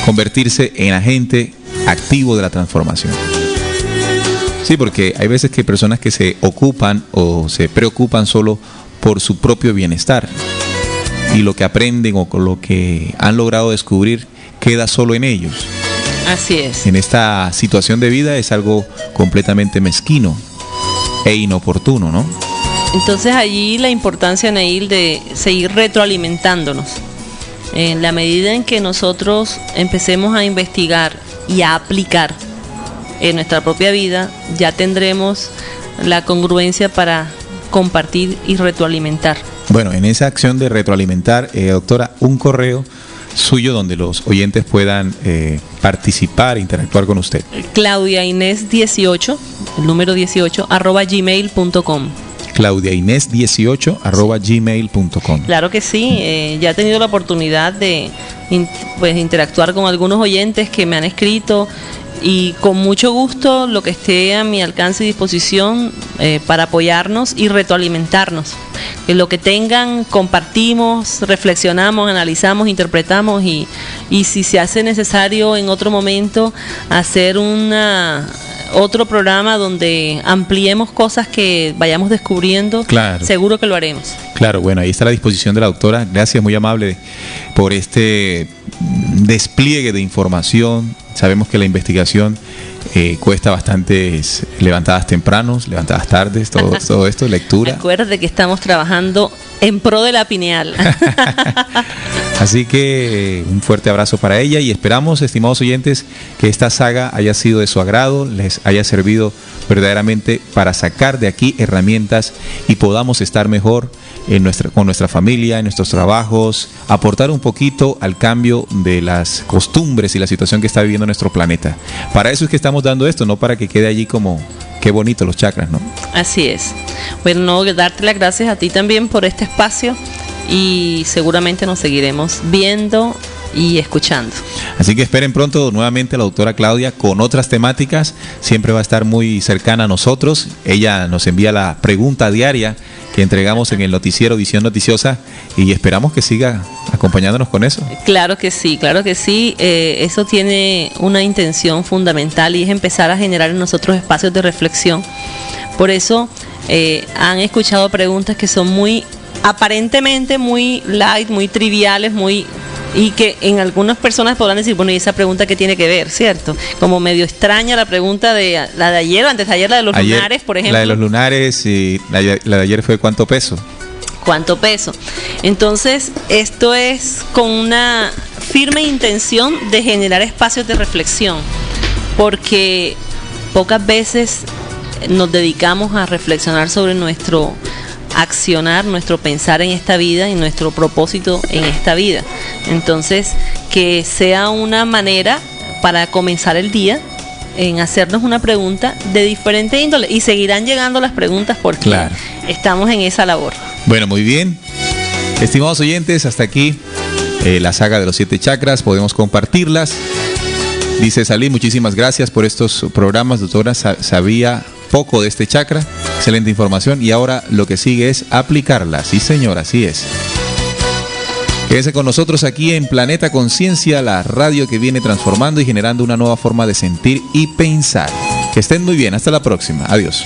Speaker 1: convertirse en agente activo de la transformación. Sí, porque hay veces que hay personas que se ocupan o se preocupan solo por su propio bienestar, y lo que aprenden o lo que han logrado descubrir queda solo en ellos.
Speaker 2: Así es.
Speaker 1: En esta situación de vida es algo completamente mezquino e inoportuno, ¿no?
Speaker 2: Entonces allí la importancia, Neil, de seguir retroalimentándonos. En la medida en que nosotros empecemos a investigar y a aplicar en nuestra propia vida, ya tendremos la congruencia para compartir y retroalimentar.
Speaker 1: Bueno, en esa acción de retroalimentar, doctora, un correo suyo donde los oyentes puedan participar, interactuar con usted.
Speaker 2: Claudia Inés 18, el número 18, @gmail.com.
Speaker 1: Claudia Inés 18 @gmail.com.
Speaker 2: Claro que sí, ya he tenido la oportunidad de interactuar con algunos oyentes que me han escrito, y con mucho gusto lo que esté a mi alcance y disposición para apoyarnos y retroalimentarnos. Lo que tengan, compartimos, reflexionamos, analizamos, interpretamos, y si se hace necesario en otro momento hacer otro programa donde ampliemos cosas que vayamos descubriendo,
Speaker 1: claro,
Speaker 2: seguro que lo haremos.
Speaker 1: Claro, bueno, ahí está la disposición de la doctora. Gracias, muy amable por este despliegue de información. Sabemos que la investigación cuesta bastantes levantadas tempranos, levantadas tardes, todo esto, lectura.
Speaker 2: Acuérdate que estamos trabajando en pro de la pineal.
Speaker 1: Así que un fuerte abrazo para ella, y esperamos, estimados oyentes, que esta saga haya sido de su agrado, les haya servido verdaderamente para sacar de aquí herramientas y podamos estar mejor con nuestra familia, en nuestros trabajos, aportar un poquito al cambio de las costumbres y la situación que está viviendo nuestro planeta. Para eso es que estamos dando esto, no para que quede allí como qué bonito los chakras, ¿no?
Speaker 2: Así es. Bueno, darte las gracias a ti también por este espacio, y seguramente nos seguiremos viendo y escuchando.
Speaker 1: Así que esperen pronto nuevamente a la doctora Claudia con otras temáticas. Siempre va a estar muy cercana a nosotros. Ella nos envía la pregunta diaria que entregamos en el noticiero Visión Noticiosa, y esperamos que siga acompañándonos con eso.
Speaker 2: Claro que sí, claro que sí. Eso tiene una intención fundamental, y es empezar a generar en nosotros espacios de reflexión. Por eso han escuchado preguntas que son aparentemente muy light, muy triviales, y que en algunas personas podrán decir, bueno, ¿y esa pregunta qué tiene que ver? ¿Cierto? Como medio extraña la pregunta de la de ayer, antes de ayer, la de los lunares, por ejemplo.
Speaker 1: La de los lunares, y la de ayer fue ¿cuánto peso? ¿Cuánto peso?
Speaker 2: Entonces, esto es con una firme intención de generar espacios de reflexión, porque pocas veces nos dedicamos a reflexionar sobre nuestro accionar, nuestro pensar en esta vida y nuestro propósito en esta vida. Entonces, que sea una manera para comenzar el día en hacernos una pregunta de diferente índole, y seguirán llegando las preguntas porque claro, estamos en esa labor.
Speaker 1: Bueno, muy bien. Estimados oyentes, hasta aquí la saga de los 7 chakras. Podemos compartirlas. Dice Salí, muchísimas gracias por estos programas, doctora. Sabía poco de este chakra, excelente información, y ahora lo que sigue es aplicarla. Sí, señor, así es. Quédese con nosotros aquí en Planeta Conciencia, la radio que viene transformando y generando una nueva forma de sentir y pensar. Que estén muy bien, hasta la próxima. Adiós.